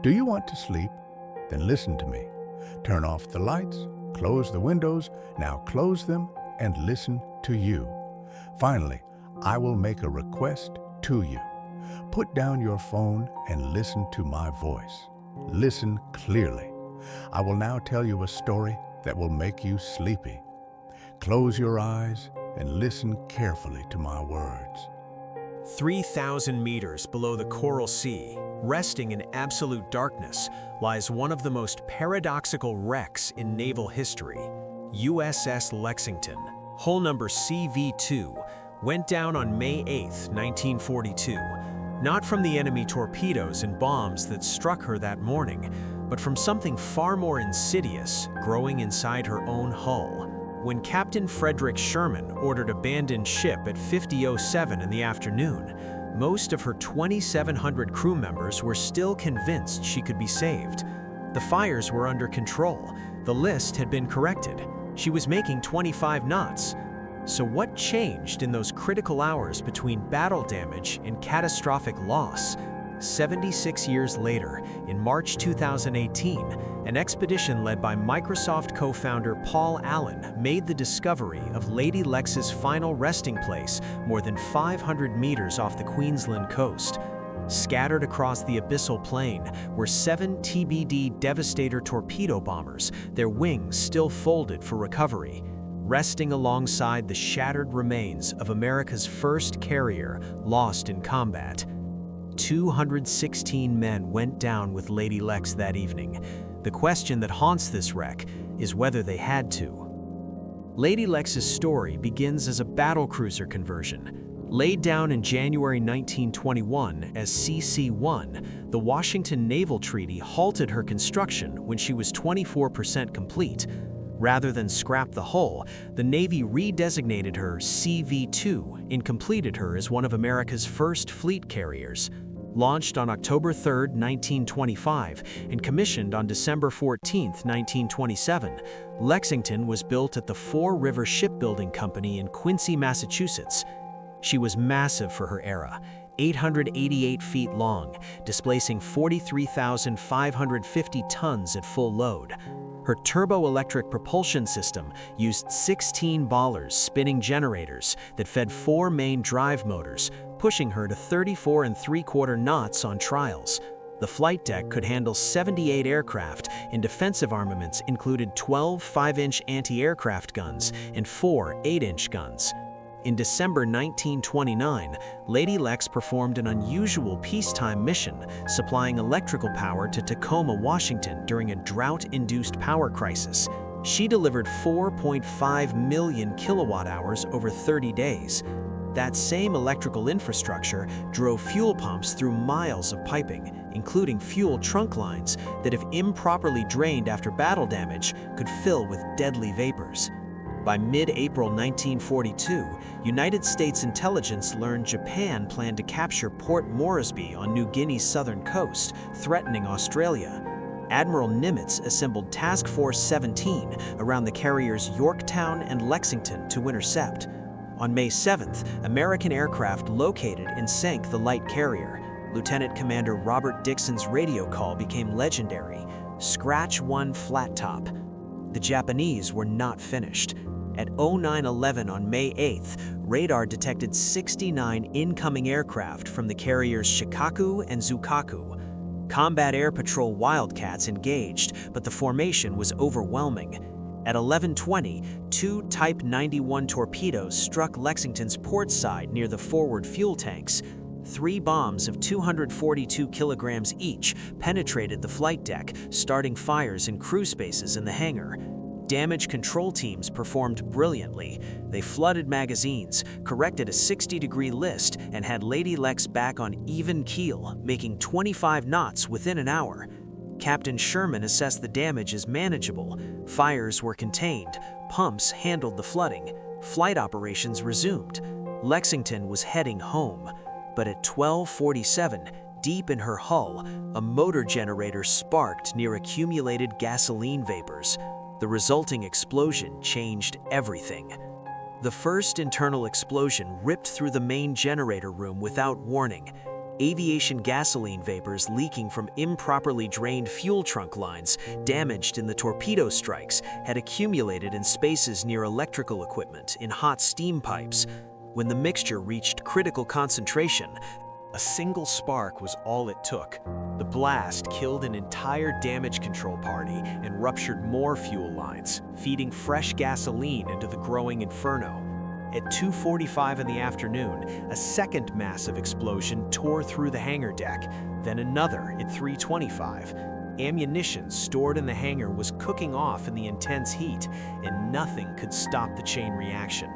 Do you want to sleep? Then listen to me. Turn off the lights, close the windows, now close them and listen to you. Finally, I will make a request to you. Put down your phone and listen to my voice. Listen clearly. I will now tell you a story that will make you sleepy. Close your eyes and listen carefully to my words. 3,000 meters below the Coral Sea, resting in absolute darkness, lies one of the most paradoxical wrecks in naval history, USS Lexington. Hull number CV-2 went down on May 8, 1942, not from the enemy torpedoes and bombs that struck her that morning, but from something far more insidious growing inside her own hull. When Captain Frederick Sherman ordered abandoned ship at 50:07 in the afternoon, most of her 2,700 crew members were still convinced she could be saved. The fires were under control. The list had been corrected. She was making 25 knots. So what changed in those critical hours between battle damage and catastrophic loss? 76 years later, in March 2018, an expedition led by Microsoft co-founder Paul Allen made the discovery of Lady Lex's final resting place more than 500 meters off the Queensland coast. Scattered across the abyssal plain were 7 TBD Devastator torpedo bombers, their wings still folded for recovery, resting alongside the shattered remains of America's first carrier lost in combat. 216 men went down with Lady Lex that evening. The question that haunts this wreck is whether they had to. Lady Lex's story begins as a battlecruiser conversion. Laid down in January 1921 as CC-1, the Washington Naval Treaty halted her construction when she was 24% complete. Rather than scrap the hull, the Navy redesignated her CV-2 and completed her as one of America's first fleet carriers. Launched on October 3, 1925, and commissioned on December 14, 1927, Lexington was built at the Four River Shipbuilding Company in Quincy, Massachusetts. She was massive for her era, 888 feet long, displacing 43,550 tons at full load. Her turbo-electric propulsion system used 16 Ballers spinning generators that fed 4 main drive motors, pushing her to 34 3/4 knots on trials. The flight deck could handle 78 aircraft, and defensive armaments included 12 5-inch anti-aircraft guns and 4 8-inch guns. In December 1929, Lady Lex performed an unusual peacetime mission, supplying electrical power to Tacoma, Washington during a drought-induced power crisis. She delivered 4.5 million kilowatt-hours over 30 days. That same electrical infrastructure drove fuel pumps through miles of piping, including fuel trunk lines that, if improperly drained after battle damage, could fill with deadly vapors. By mid-April 1942, United States intelligence learned Japan planned to capture Port Moresby on New Guinea's southern coast, threatening Australia. Admiral Nimitz assembled Task Force 17 around the carriers Yorktown and Lexington to intercept. On May 7th, American aircraft located and sank the light carrier. Lieutenant Commander Robert Dixon's radio call became legendary: "Scratch 1 flat top." The Japanese were not finished. At 09:11 on May 8th, radar detected 69 incoming aircraft from the carriers Shikaku and Zukaku. Combat Air Patrol Wildcats engaged, but the formation was overwhelming. At 11:20, 2 Type 91 torpedoes struck Lexington's port side near the forward fuel tanks. 3 bombs of 242 kilograms each penetrated the flight deck, starting fires in crew spaces in the hangar. Damage control teams performed brilliantly. They flooded magazines, corrected a 60-degree list, and had Lady Lex back on even keel, making 25 knots within an hour. Captain Sherman assessed the damage as manageable. Fires were contained. Pumps handled the flooding. Flight operations resumed. Lexington was heading home. But at 12:47, deep in her hull, a motor generator sparked near accumulated gasoline vapors. The resulting explosion changed everything. The first internal explosion ripped through the main generator room without warning. Aviation gasoline vapors leaking from improperly drained fuel trunk lines, damaged in the torpedo strikes, had accumulated in spaces near electrical equipment in hot steam pipes. When the mixture reached critical concentration, a single spark was all it took. The blast killed an entire damage control party and ruptured more fuel lines, feeding fresh gasoline into the growing inferno. At 2:45 in the afternoon, a second massive explosion tore through the hangar deck, then another at 3:25. Ammunition stored in the hangar was cooking off in the intense heat, and nothing could stop the chain reaction.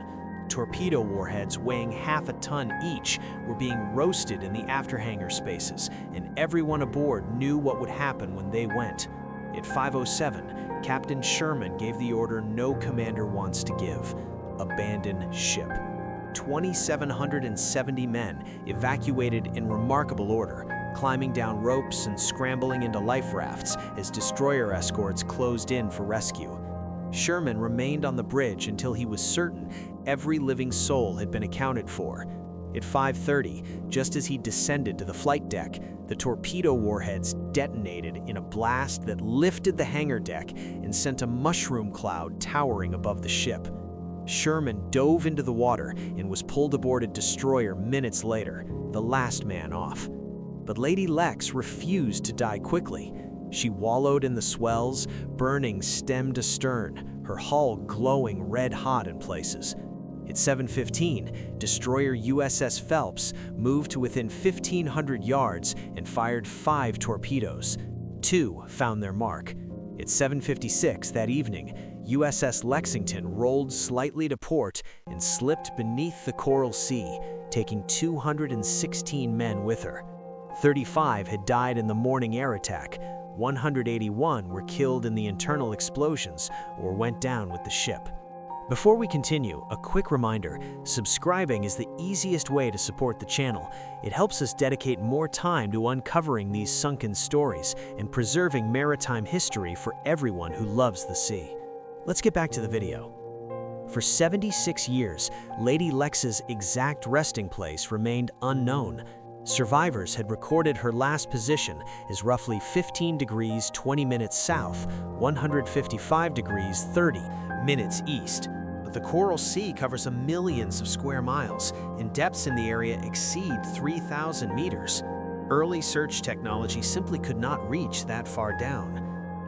Torpedo warheads weighing half a ton each were being roasted in the after-hangar spaces, and everyone aboard knew what would happen when they went. At 5:07, Captain Sherman gave the order no commander wants to give: abandon ship. 2,770 men evacuated in remarkable order, climbing down ropes and scrambling into life rafts as destroyer escorts closed in for rescue. Sherman remained on the bridge until he was certain every living soul had been accounted for. At 5:30, just as he descended to the flight deck, the torpedo warheads detonated in a blast that lifted the hangar deck and sent a mushroom cloud towering above the ship. Sherman dove into the water and was pulled aboard a destroyer minutes later, the last man off. But Lady Lex refused to die quickly. She wallowed in the swells, burning stem to stern, her hull glowing red-hot in places. At 7:15, destroyer USS Phelps moved to within 1,500 yards and fired 5 torpedoes. 2 found their mark. At 7:56 that evening, USS Lexington rolled slightly to port and slipped beneath the Coral Sea, taking 216 men with her. 35 had died in the morning air attack. 181 were killed in the internal explosions or went down with the ship. Before we continue, a quick reminder: subscribing is the easiest way to support the channel. It helps us dedicate more time to uncovering these sunken stories and preserving maritime history for everyone who loves the sea. Let's get back to the video. For 76 years, Lady Lex's exact resting place remained unknown. Survivors had recorded her last position as roughly 15 degrees 20 minutes south, 155 degrees 30 minutes east. But the Coral Sea covers millions of square miles, and depths in the area exceed 3,000 meters. Early search technology simply could not reach that far down.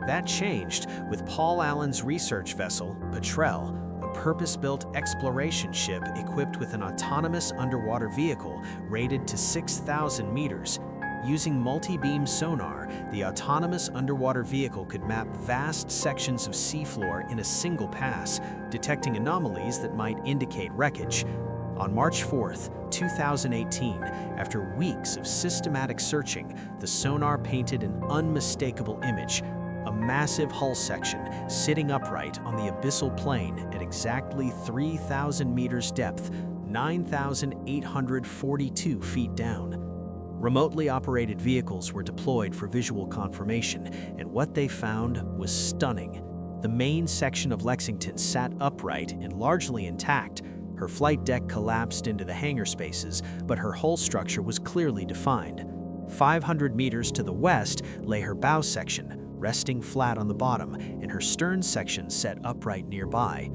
That changed with Paul Allen's research vessel, Petrel, a purpose-built exploration ship equipped with an autonomous underwater vehicle rated to 6,000 meters. Using multi-beam sonar, the autonomous underwater vehicle could map vast sections of seafloor in a single pass, detecting anomalies that might indicate wreckage. On March 4th, 2018, after weeks of systematic searching, the sonar painted an unmistakable image: a massive hull section sitting upright on the abyssal plain at exactly 3,000 meters depth, 9,842 feet down. Remotely operated vehicles were deployed for visual confirmation, and what they found was stunning. The main section of Lexington sat upright and largely intact. Her flight deck collapsed into the hangar spaces, but her hull structure was clearly defined. 500 meters to the west lay her bow section, resting flat on the bottom, and her stern section set upright nearby.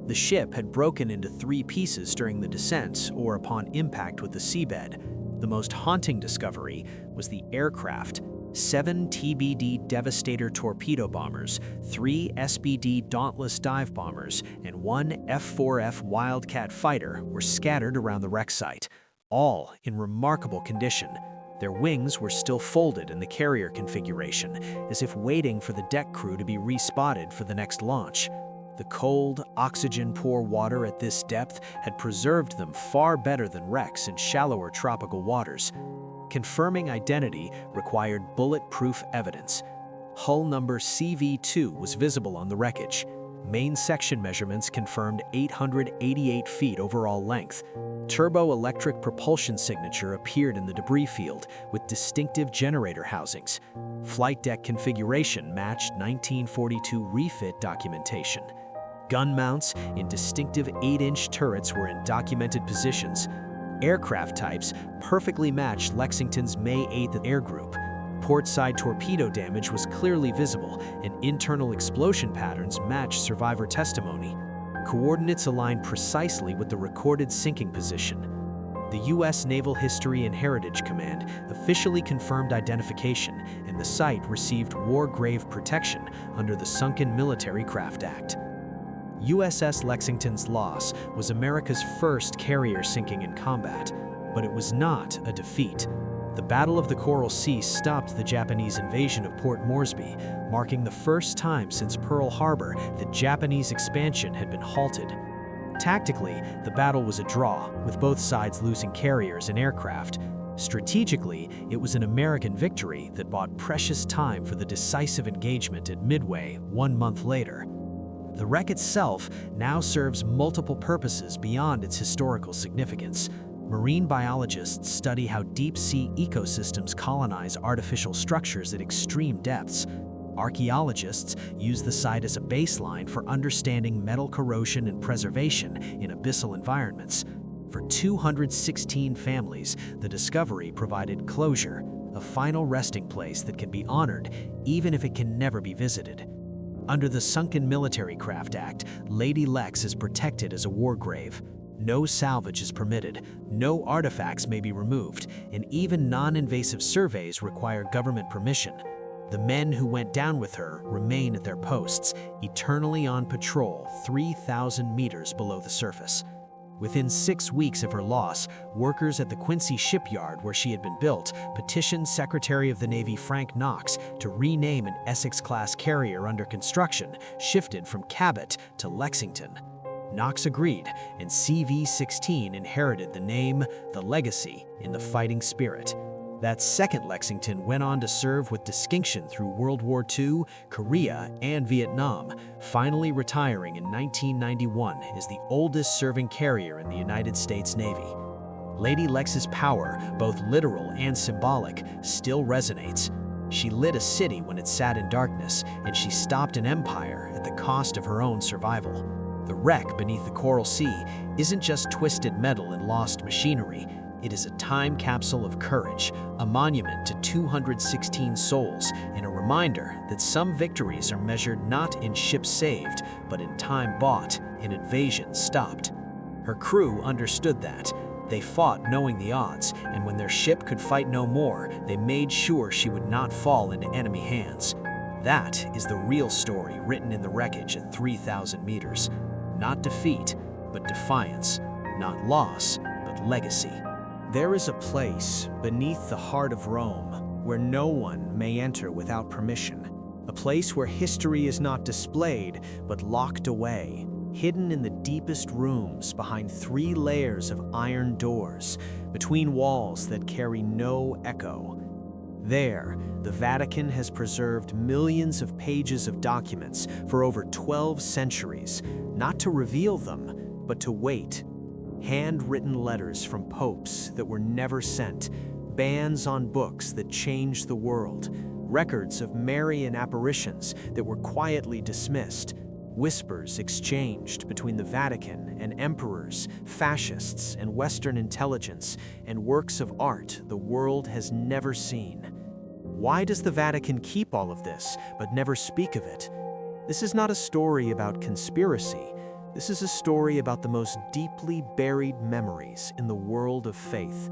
The ship had broken into 3 pieces during the descent or upon impact with the seabed. The most haunting discovery was the aircraft. 7 TBD Devastator torpedo bombers, 3 SBD Dauntless dive bombers, and 1 F-4F Wildcat fighter were scattered around the wreck site, all in remarkable condition. Their wings were still folded in the carrier configuration, as if waiting for the deck crew to be respotted for the next launch. The cold, oxygen-poor water at this depth had preserved them far better than wrecks in shallower tropical waters. Confirming identity required bulletproof evidence. Hull number CV2 was visible on the wreckage. Main section measurements confirmed 888 feet overall length. Turbo-electric propulsion signature appeared in the debris field with distinctive generator housings. Flight deck configuration matched 1942 refit documentation. Gun mounts in distinctive 8-inch turrets were in documented positions. Aircraft types perfectly matched Lexington's May 8th air group. Port-side torpedo damage was clearly visible, and internal explosion patterns matched survivor testimony. Coordinates aligned precisely with the recorded sinking position. The U.S. Naval History and Heritage Command officially confirmed identification, and the site received war grave protection under the Sunken Military Craft Act. USS Lexington's loss was America's first carrier sinking in combat, but it was not a defeat. The Battle of the Coral Sea stopped the Japanese invasion of Port Moresby, marking the first time since Pearl Harbor that Japanese expansion had been halted. Tactically, the battle was a draw, with both sides losing carriers and aircraft. Strategically, it was an American victory that bought precious time for the decisive engagement at Midway 1 month later. The wreck itself now serves multiple purposes beyond its historical significance. Marine biologists study how deep-sea ecosystems colonize artificial structures at extreme depths. Archaeologists use the site as a baseline for understanding metal corrosion and preservation in abyssal environments. For 216 families, the discovery provided closure, a final resting place that can be honored even if it can never be visited. Under the Sunken Military Craft Act, Lady Lex is protected as a war grave. No salvage is permitted, no artifacts may be removed, and even non-invasive surveys require government permission. The men who went down with her remain at their posts, eternally on patrol 3,000 meters below the surface. Within 6 weeks of her loss, workers at the Quincy shipyard where she had been built petitioned Secretary of the Navy Frank Knox to rename an Essex-class carrier under construction, shifted from Cabot to Lexington. Knox agreed, and CV-16 inherited the name, the legacy, in the fighting spirit. That second Lexington went on to serve with distinction through World War II, Korea, and Vietnam, finally retiring in 1991 as the oldest serving carrier in the United States Navy. Lady Lex's power, both literal and symbolic, still resonates. She lit a city when it sat in darkness, and she stopped an empire at the cost of her own survival. The wreck beneath the Coral Sea isn't just twisted metal and lost machinery. It is a time capsule of courage, a monument to 216 souls, and a reminder that some victories are measured not in ships saved, but in time bought, in invasions stopped. Her crew understood that. They fought knowing the odds, and when their ship could fight no more, they made sure she would not fall into enemy hands. That is the real story written in the wreckage at 3,000 meters. Not defeat, but defiance. Not loss, but legacy. There is a place beneath the heart of Rome where no one may enter without permission. A place where history is not displayed, but locked away, hidden in the deepest rooms behind 3 layers of iron doors, between walls that carry no echo. There, the Vatican has preserved millions of pages of documents for over 12 centuries, not to reveal them, but to wait. Handwritten letters from popes that were never sent, bans on books that changed the world, records of Marian apparitions that were quietly dismissed, whispers exchanged between the Vatican and emperors, fascists, and Western intelligence, and works of art the world has never seen. Why does the Vatican keep all of this, but never speak of it? This is not a story about conspiracy. This is a story about the most deeply buried memories in the world of faith.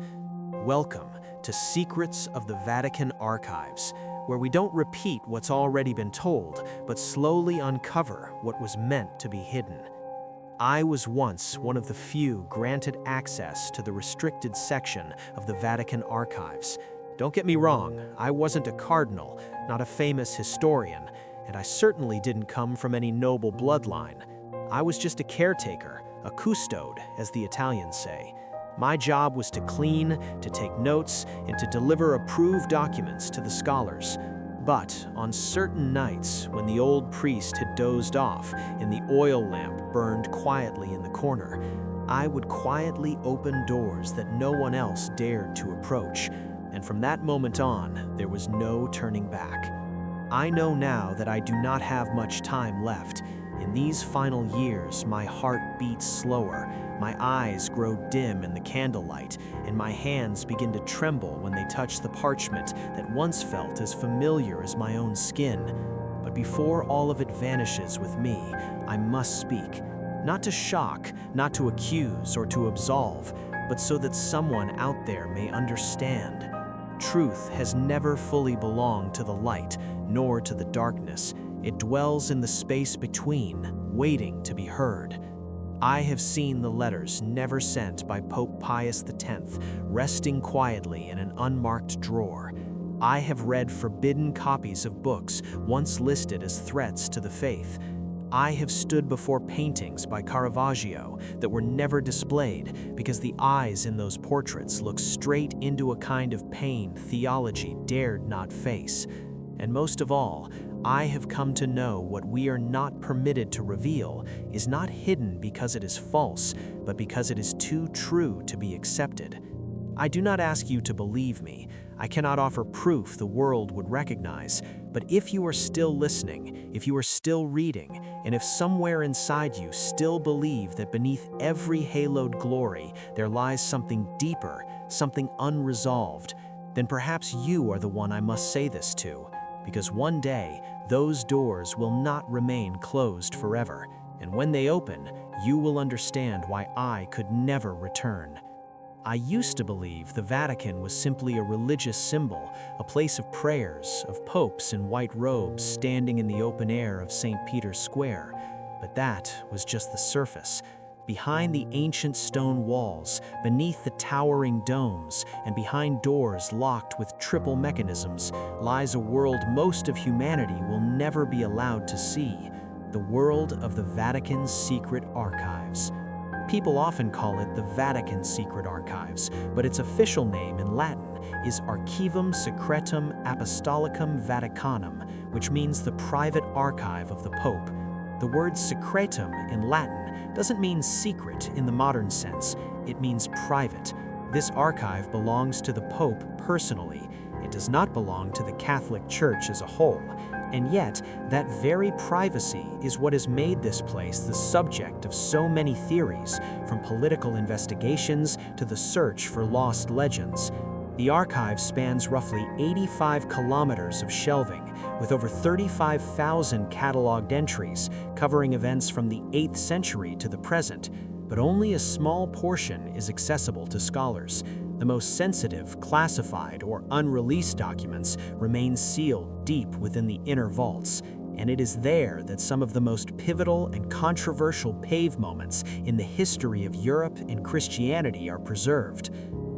Welcome to Secrets of the Vatican Archives, where we don't repeat what's already been told, but slowly uncover what was meant to be hidden. I was once one of the few granted access to the restricted section of the Vatican Archives. Don't get me wrong, I wasn't a cardinal, not a famous historian, and I certainly didn't come from any noble bloodline. I was just a caretaker, a custode, as the Italians say. My job was to clean, to take notes, and to deliver approved documents to the scholars. But on certain nights, when the old priest had dozed off and the oil lamp burned quietly in the corner, I would quietly open doors that no one else dared to approach. And from that moment on, there was no turning back. I know now that I do not have much time left. In these final years, my heart beats slower, my eyes grow dim in the candlelight, and my hands begin to tremble when they touch the parchment that once felt as familiar as my own skin. But before all of it vanishes with me, I must speak. Not to shock, not to accuse or to absolve, but so that someone out there may understand. Truth has never fully belonged to the light, nor to the darkness. It dwells in the space between, waiting to be heard. I have seen the letters never sent by Pope Pius X resting quietly in an unmarked drawer. I have read forbidden copies of books once listed as threats to the faith. I have stood before paintings by Caravaggio that were never displayed because the eyes in those portraits look straight into a kind of pain theology dared not face. And most of all, I have come to know what we are not permitted to reveal is not hidden because it is false, but because it is too true to be accepted. I do not ask you to believe me. I cannot offer proof the world would recognize, but if you are still listening, if you are still reading, and if somewhere inside you still believe that beneath every haloed glory there lies something deeper, something unresolved, then perhaps you are the one I must say this to, because one day those doors will not remain closed forever, and when they open, you will understand why I could never return. I used to believe the Vatican was simply a religious symbol, a place of prayers, of popes in white robes standing in the open air of St. Peter's Square. But that was just the surface. Behind the ancient stone walls, beneath the towering domes, and behind doors locked with triple mechanisms, lies a world most of humanity will never be allowed to see, the world of the Vatican's secret archives. People often call it the Vatican Secret Archives, but its official name in Latin is Archivum Secretum Apostolicum Vaticanum, which means the private archive of the Pope. The word secretum in Latin doesn't mean secret in the modern sense, it means private. This archive belongs to the Pope personally. It does not belong to the Catholic Church as a whole. And yet, that very privacy is what has made this place the subject of so many theories, from political investigations to the search for lost legends. The archive spans roughly 85 kilometers of shelving, with over 35,000 cataloged entries covering events from the 8th century to the present, but only a small portion is accessible to scholars. The most sensitive, classified, or unreleased documents remain sealed deep within the inner vaults, and it is there that some of the most pivotal and controversial pave moments in the history of Europe and Christianity are preserved.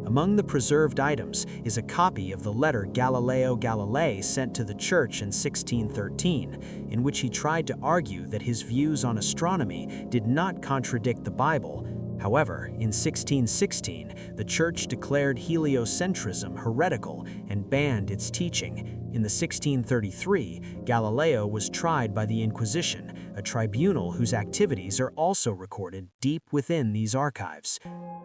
Among the preserved items is a copy of the letter Galileo Galilei sent to the Church in 1613, in which he tried to argue that his views on astronomy did not contradict the Bible. However, in 1616, the Church declared heliocentrism heretical and banned its teaching. In the 1633, Galileo was tried by the Inquisition, a tribunal whose activities are also recorded deep within these archives.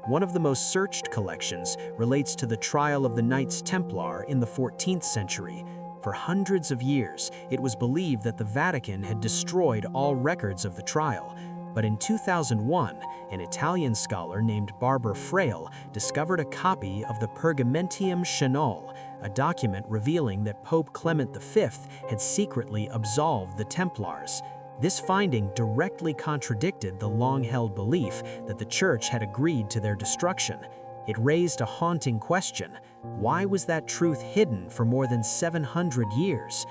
One of the most searched collections relates to the trial of the Knights Templar in the 14th century. For hundreds of years, it was believed that the Vatican had destroyed all records of the trial. But in 2001, an Italian scholar named Barbara Frail discovered a copy of the Pergamentium Chanal, a document revealing that Pope Clement V had secretly absolved the Templars. This finding directly contradicted the long-held belief that the Church had agreed to their destruction. It raised a haunting question: why was that truth hidden for more than 700 years?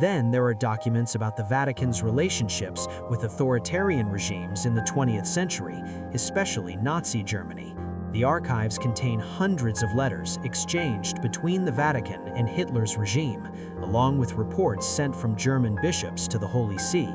Then there are documents about the Vatican's relationships with authoritarian regimes in the 20th century, especially Nazi Germany. The archives contain hundreds of letters exchanged between the Vatican and Hitler's regime, along with reports sent from German bishops to the Holy See.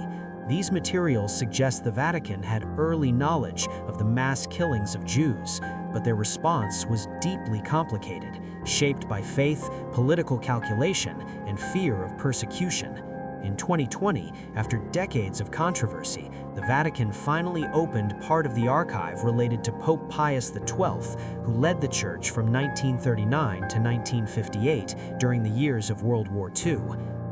These materials suggest the Vatican had early knowledge of the mass killings of Jews, but their response was deeply complicated, shaped by faith, political calculation, and fear of persecution. In 2020, after decades of controversy, the Vatican finally opened part of the archive related to Pope Pius XII, who led the Church from 1939 to 1958 during the years of World War II.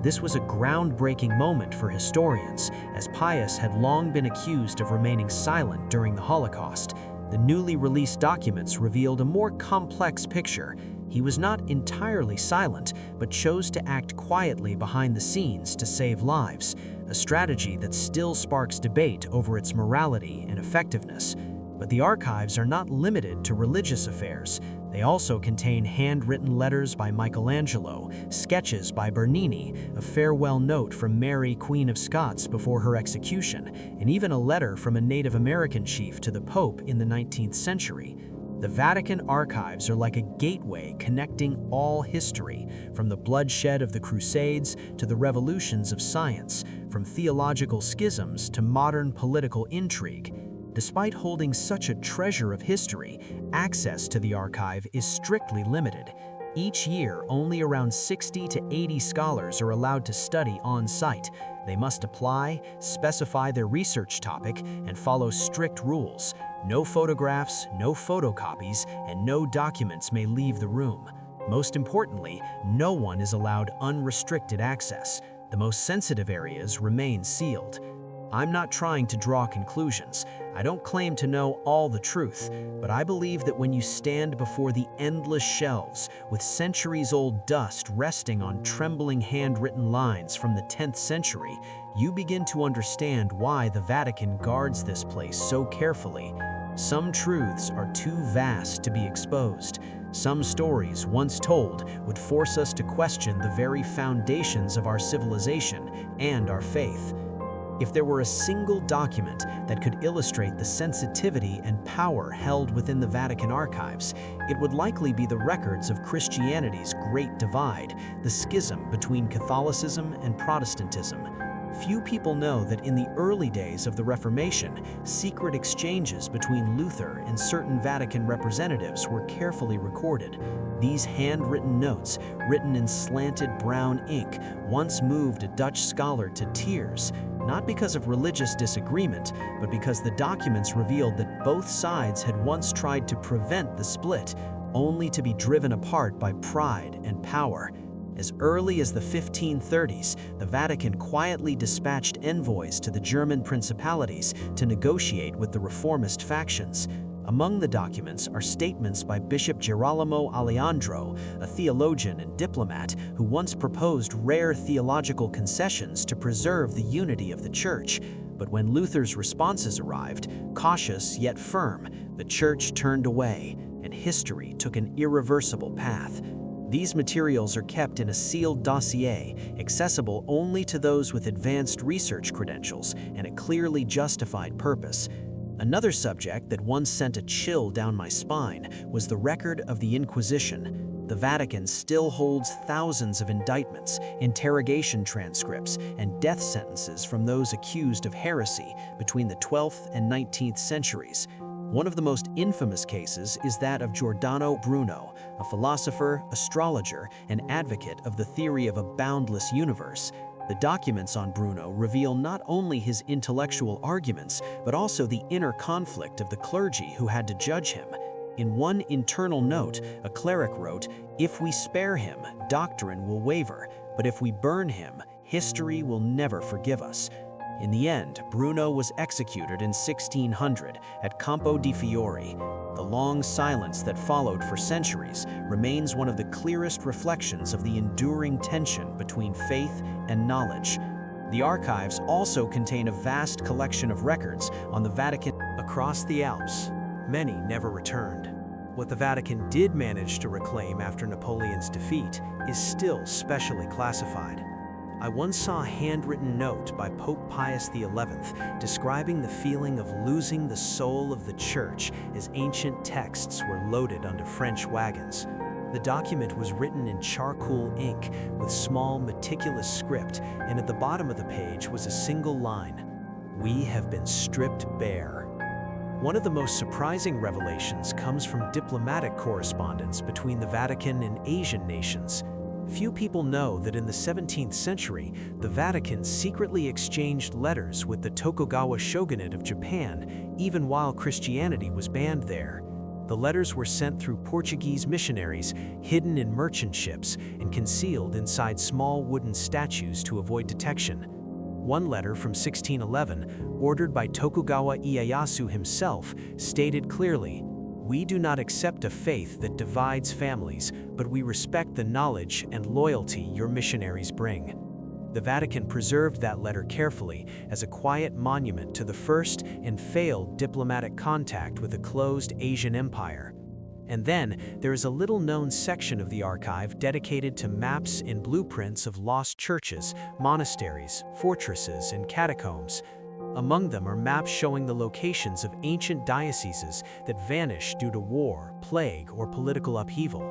This was a groundbreaking moment for historians, as Pius had long been accused of remaining silent during the Holocaust. The newly released documents revealed a more complex picture. He was not entirely silent, but chose to act quietly behind the scenes to save lives, a strategy that still sparks debate over its morality and effectiveness. But the archives are not limited to religious affairs. They also contain handwritten letters by Michelangelo, sketches by Bernini, a farewell note from Mary, Queen of Scots before her execution, and even a letter from a Native American chief to the Pope in the 19th century. The Vatican archives are like a gateway connecting all history, from the bloodshed of the Crusades to the revolutions of science, from theological schisms to modern political intrigue. Despite holding such a treasure of history, access to the archive is strictly limited. Each year, only around 60 to 80 scholars are allowed to study on-site. They must apply, specify their research topic, and follow strict rules. No photographs, no photocopies, and no documents may leave the room. Most importantly, no one is allowed unrestricted access. The most sensitive areas remain sealed. I'm not trying to draw conclusions. I don't claim to know all the truth, but I believe that when you stand before the endless shelves with centuries-old dust resting on trembling handwritten lines from the 10th century, you begin to understand why the Vatican guards this place so carefully. Some truths are too vast to be exposed. Some stories, once told, would force us to question the very foundations of our civilization and our faith. If there were a single document that could illustrate the sensitivity and power held within the Vatican archives, it would likely be the records of Christianity's Great Divide, the schism between Catholicism and Protestantism. Few people know that in the early days of the Reformation, secret exchanges between Luther and certain Vatican representatives were carefully recorded. These handwritten notes, written in slanted brown ink, once moved a Dutch scholar to tears, not because of religious disagreement, but because the documents revealed that both sides had once tried to prevent the split, only to be driven apart by pride and power. As early as the 1530s, the Vatican quietly dispatched envoys to the German principalities to negotiate with the reformist factions. Among the documents are statements by Bishop Girolamo Alejandro, a theologian and diplomat who once proposed rare theological concessions to preserve the unity of the Church. But when Luther's responses arrived, cautious yet firm, the Church turned away, and history took an irreversible path. These materials are kept in a sealed dossier, accessible only to those with advanced research credentials and a clearly justified purpose. Another subject that once sent a chill down my spine was the record of the Inquisition. The Vatican still holds thousands of indictments, interrogation transcripts, and death sentences from those accused of heresy between the 12th and 19th centuries. One of the most infamous cases is that of Giordano Bruno, a philosopher, astrologer, and advocate of the theory of a boundless universe. The documents on Bruno reveal not only his intellectual arguments, but also the inner conflict of the clergy who had to judge him. In one internal note, a cleric wrote, "If we spare him, doctrine will waver, but if we burn him, history will never forgive us." In the end, Bruno was executed in 1600 at Campo di Fiori. The long silence that followed for centuries remains one of the clearest reflections of the enduring tension between faith and knowledge. The archives also contain a vast collection of records on the Vatican across the Alps. Many never returned. What the Vatican did manage to reclaim after Napoleon's defeat is still specially classified. I once saw a handwritten note by Pope Pius XI describing the feeling of losing the soul of the Church as ancient texts were loaded onto French wagons. The document was written in charcoal ink with small, meticulous script, and at the bottom of the page was a single line: "We have been stripped bare." One of the most surprising revelations comes from diplomatic correspondence between the Vatican and Asian nations. Few people know that in the 17th century, the Vatican secretly exchanged letters with the Tokugawa shogunate of Japan, even while Christianity was banned there. The letters were sent through Portuguese missionaries, hidden in merchant ships, and concealed inside small wooden statues to avoid detection. One letter from 1611, ordered by Tokugawa Ieyasu himself, stated clearly, "We do not accept a faith that divides families, but we respect the knowledge and loyalty your missionaries bring." The Vatican preserved that letter carefully as a quiet monument to the first and failed diplomatic contact with a closed Asian empire. And then there is a little-known section of the archive dedicated to maps and blueprints of lost churches, monasteries, fortresses, and catacombs. Among them are maps showing the locations of ancient dioceses that vanished due to war, plague, or political upheaval.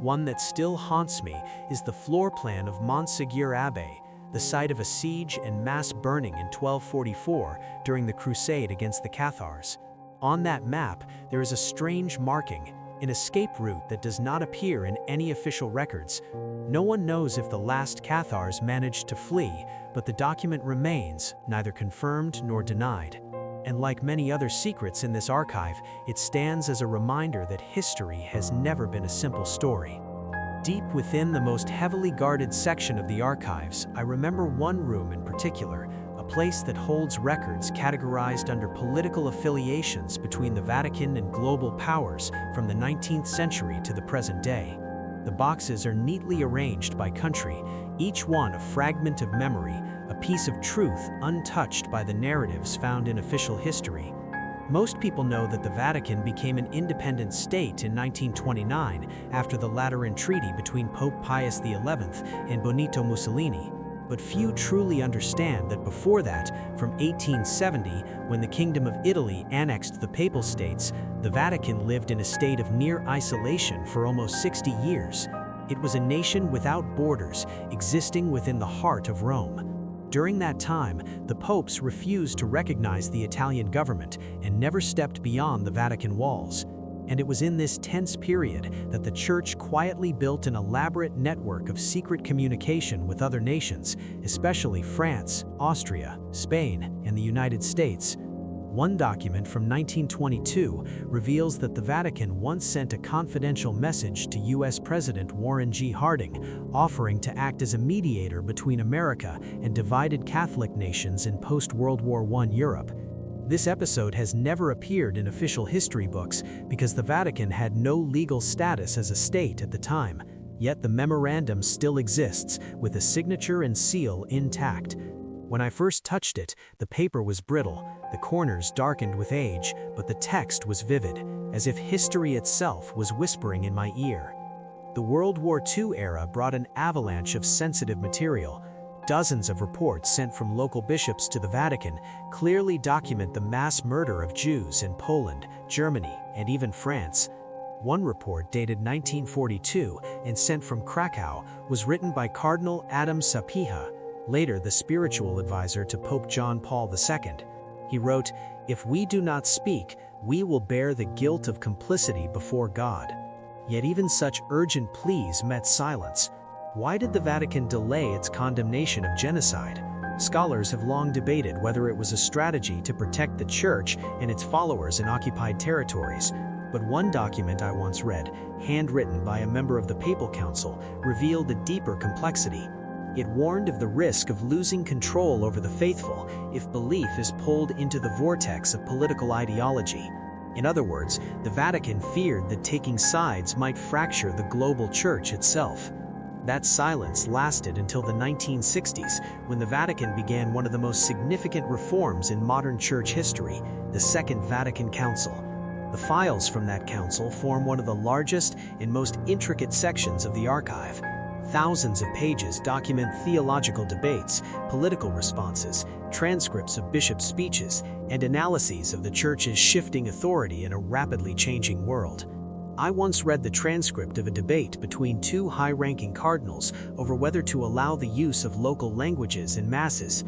One that still haunts me is the floor plan of Montségur Abbey, the site of a siege and mass burning in 1244 during the crusade against the Cathars. On that map, there is a strange marking, an escape route that does not appear in any official records. No one knows if the last Cathars managed to flee, but the document remains, neither confirmed nor denied. And like many other secrets in this archive, it stands as a reminder that history has never been a simple story. Deep within the most heavily guarded section of the archives, I remember one room in particular, a place that holds records categorized under political affiliations between the Vatican and global powers from the 19th century to the present day. The boxes are neatly arranged by country, each one a fragment of memory, a piece of truth untouched by the narratives found in official history. Most people know that the Vatican became an independent state in 1929 after the Lateran Treaty between Pope Pius XI and Benito Mussolini, but few truly understand that before that, from 1870, when the Kingdom of Italy annexed the Papal States, the Vatican lived in a state of near isolation for almost 60 years. It was a nation without borders, existing within the heart of Rome. During that time, the popes refused to recognize the Italian government and never stepped beyond the Vatican walls. And it was in this tense period that the Church quietly built an elaborate network of secret communication with other nations, especially France, Austria, Spain, and the United States. One document from 1922 reveals that the Vatican once sent a confidential message to U.S. President Warren G. Harding, offering to act as a mediator between America and divided Catholic nations in post-World War I Europe. This episode has never appeared in official history books because the Vatican had no legal status as a state at the time, yet the memorandum still exists, with the signature and seal intact. When I first touched it, the paper was brittle, the corners darkened with age, but the text was vivid, as if history itself was whispering in my ear. The World War II era brought an avalanche of sensitive material. Dozens of reports sent from local bishops to the Vatican clearly document the mass murder of Jews in Poland, Germany, and even France. One report dated 1942 and sent from Krakow was written by Cardinal Adam Sapieha, later the spiritual advisor to Pope John Paul II. He wrote, "If we do not speak, we will bear the guilt of complicity before God." Yet even such urgent pleas met silence. Why did the Vatican delay its condemnation of genocide? Scholars have long debated whether it was a strategy to protect the Church and its followers in occupied territories. But one document I once read, handwritten by a member of the Papal Council, revealed a deeper complexity. It warned of the risk of losing control over the faithful if belief is pulled into the vortex of political ideology. In other words, the Vatican feared that taking sides might fracture the global Church itself. That silence lasted until the 1960s, when the Vatican began one of the most significant reforms in modern Church history, the Second Vatican Council. The files from that council form one of the largest and most intricate sections of the archive. Thousands of pages document theological debates, political responses, transcripts of bishops' speeches, and analyses of the Church's shifting authority in a rapidly changing world. I once read the transcript of a debate between two high-ranking cardinals over whether to allow the use of local languages in masses.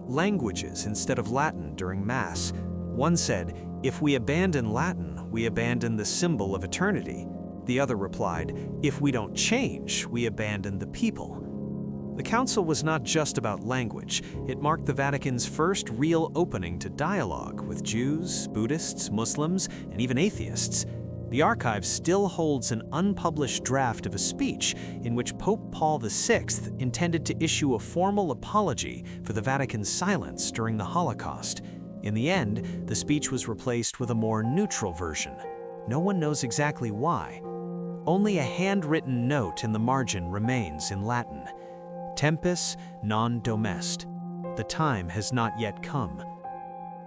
Languages instead of Latin during Mass. One said, "If we abandon Latin, we abandon the symbol of eternity." The other replied, "If we don't change, we abandon the people." The council was not just about language. It marked the Vatican's first real opening to dialogue with Jews, Buddhists, Muslims, and even atheists. The archive still holds an unpublished draft of a speech in which Pope Paul VI intended to issue a formal apology for the Vatican's silence during the Holocaust. In the end, the speech was replaced with a more neutral version. No one knows exactly why. Only a handwritten note in the margin remains in Latin. Tempus non domest. The time has not yet come.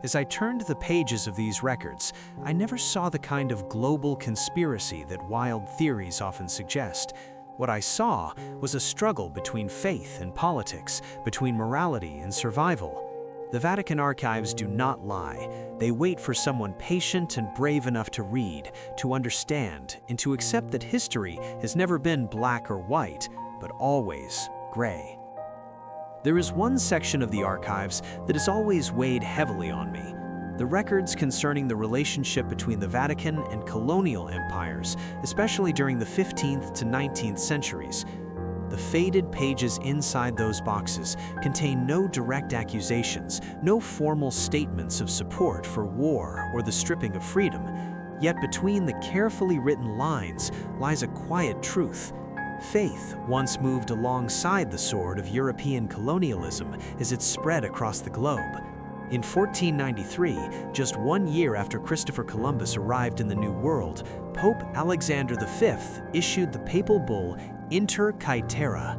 As I turned the pages of these records, I never saw the kind of global conspiracy that wild theories often suggest. What I saw was a struggle between faith and politics, between morality and survival. The Vatican archives do not lie. They wait for someone patient and brave enough to read, to understand, and to accept that history has never been black or white, but always gray. There is one section of the archives that has always weighed heavily on me: the records concerning the relationship between the Vatican and colonial empires, especially during the 15th to 19th centuries. The faded pages inside those boxes contain no direct accusations, no formal statements of support for war or the stripping of freedom. Yet between the carefully written lines lies a quiet truth. Faith once moved alongside the sword of European colonialism as it spread across the globe. In 1493, just 1 year after Christopher Columbus arrived in the New World, Pope Alexander V issued the papal bull Inter Caetera.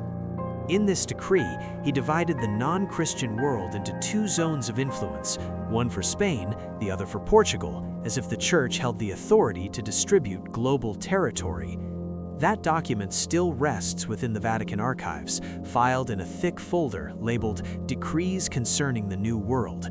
In this decree, he divided the non-Christian world into two zones of influence, one for Spain, the other for Portugal, as if the Church held the authority to distribute global territory. That document still rests within the Vatican archives, filed in a thick folder labeled Decrees Concerning the New World.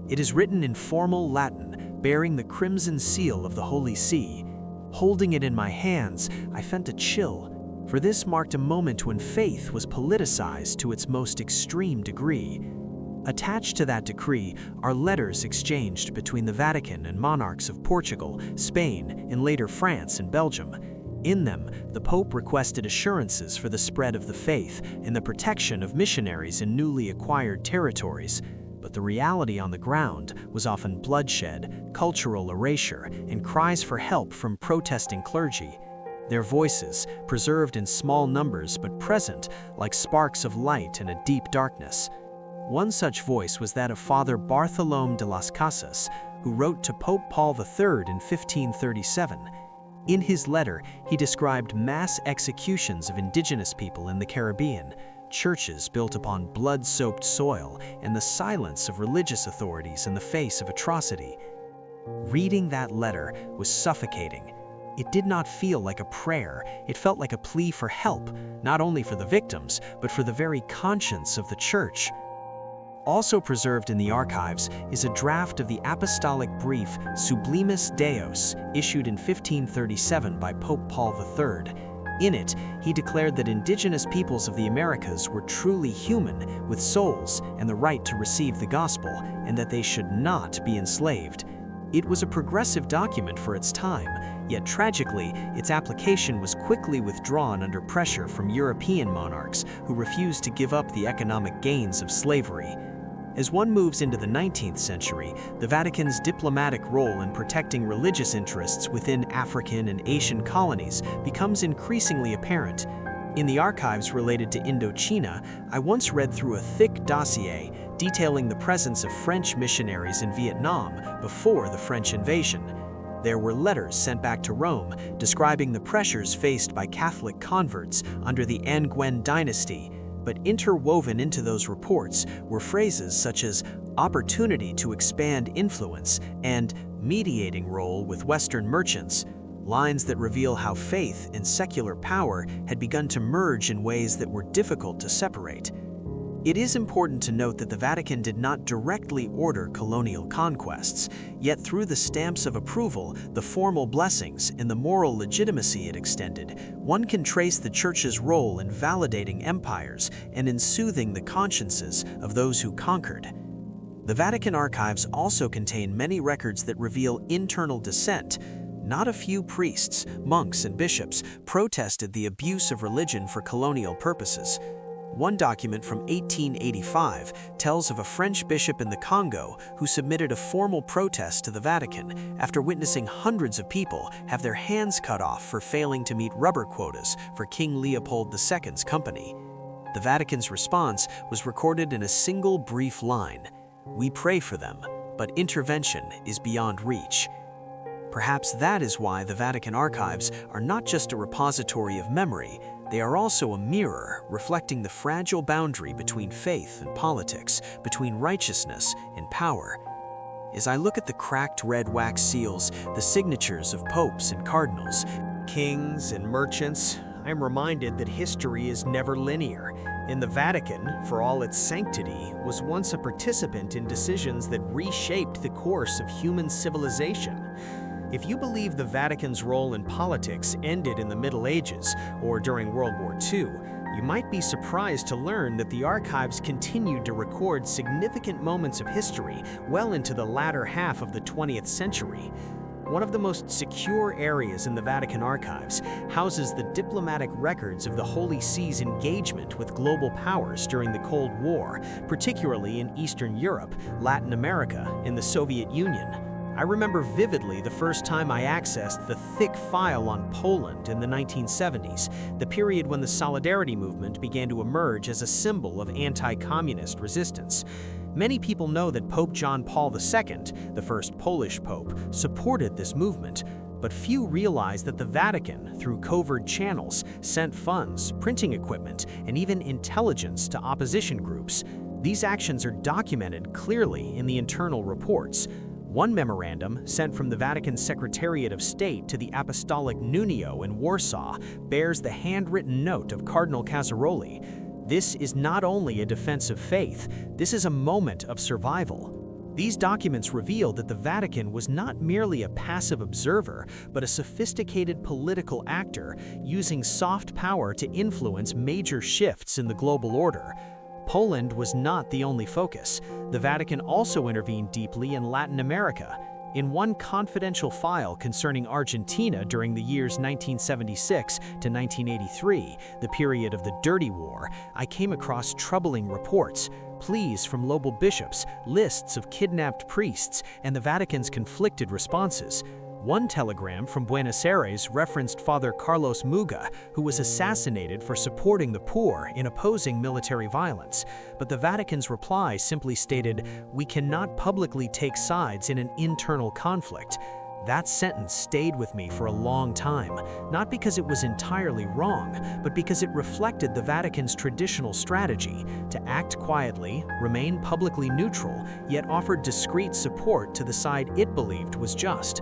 It is written in formal Latin, bearing the crimson seal of the Holy See. Holding it in my hands, I felt a chill, for this marked a moment when faith was politicized to its most extreme degree. Attached to that decree are letters exchanged between the Vatican and monarchs of Portugal, Spain, and later France and Belgium. In them, the Pope requested assurances for the spread of the faith and the protection of missionaries in newly acquired territories. But the reality on the ground was often bloodshed, cultural erasure, and cries for help from protesting clergy. Their voices, preserved in small numbers but present like sparks of light in a deep darkness. One such voice was that of Father Bartolomé de las Casas, who wrote to Pope Paul III in 1537. In his letter, he described mass executions of indigenous people in the Caribbean, churches built upon blood-soaked soil, and the silence of religious authorities in the face of atrocity. Reading that letter was suffocating. It did not feel like a prayer. It felt like a plea for help, not only for the victims, but for the very conscience of the Church. Also preserved in the archives is a draft of the apostolic brief Sublimis Deus, issued in 1537 by Pope Paul III. In it, he declared that indigenous peoples of the Americas were truly human, with souls and the right to receive the gospel, and that they should not be enslaved. It was a progressive document for its time, yet tragically, its application was quickly withdrawn under pressure from European monarchs who refused to give up the economic gains of slavery. As one moves into the 19th century, the Vatican's diplomatic role in protecting religious interests within African and Asian colonies becomes increasingly apparent. In the archives related to Indochina, I once read through a thick dossier detailing the presence of French missionaries in Vietnam before the French invasion. There were letters sent back to Rome describing the pressures faced by Catholic converts under the Nguyen dynasty, but interwoven into those reports were phrases such as opportunity to expand influence and mediating role with Western merchants, lines that reveal how faith and secular power had begun to merge in ways that were difficult to separate. It is important to note that the Vatican did not directly order colonial conquests, yet through the stamps of approval, the formal blessings, and the moral legitimacy it extended, one can trace the Church's role in validating empires and in soothing the consciences of those who conquered. The Vatican archives also contain many records that reveal internal dissent. Not a few priests, monks, and bishops protested the abuse of religion for colonial purposes. One document from 1885 tells of a French bishop in the Congo who submitted a formal protest to the Vatican after witnessing hundreds of people have their hands cut off for failing to meet rubber quotas for King Leopold II's company. The Vatican's response was recorded in a single brief line: "We pray for them, but intervention is beyond reach." Perhaps that is why the Vatican archives are not just a repository of memory, they are also a mirror reflecting the fragile boundary between faith and politics, between righteousness and power. As I look at the cracked red wax seals, the signatures of popes and cardinals, Kings and merchants, I am reminded that history is never linear. In the Vatican, for all its sanctity, was once a participant in decisions that reshaped the course of human civilization. If you believe the Vatican's role in politics ended in the Middle Ages or during World War II, you might be surprised to learn that the archives continued to record significant moments of history well into the latter half of the 20th century. One of the most secure areas in the Vatican archives houses the diplomatic records of the Holy See's engagement with global powers during the Cold War, particularly in Eastern Europe, Latin America, and the Soviet Union. I remember vividly the first time I accessed the thick file on Poland in the 1970s, the period when the Solidarity movement began to emerge as a symbol of anti-communist resistance. Many people know that Pope John Paul II, the first Polish pope, supported this movement, but few realize that the Vatican, through covert channels, sent funds, printing equipment, and even intelligence to opposition groups. These actions are documented clearly in the internal reports. One memorandum, sent from the Vatican Secretariat of State to the Apostolic Nuncio in Warsaw, bears the handwritten note of Cardinal Casaroli. This is not only a defense of faith, this is a moment of survival. These documents reveal that the Vatican was not merely a passive observer, but a sophisticated political actor, using soft power to influence major shifts in the global order. Poland was not the only focus. The Vatican also intervened deeply in Latin America. In one confidential file concerning Argentina during the years 1976 to 1983, the period of the Dirty War, I came across troubling reports, pleas from local bishops, lists of kidnapped priests, and the Vatican's conflicted responses. One telegram from Buenos Aires referenced Father Carlos Muga, who was assassinated for supporting the poor in opposing military violence. But the Vatican's reply simply stated, "We cannot publicly take sides in an internal conflict." That sentence stayed with me for a long time, not because it was entirely wrong, but because it reflected the Vatican's traditional strategy to act quietly, remain publicly neutral, yet offer discreet support to the side it believed was just.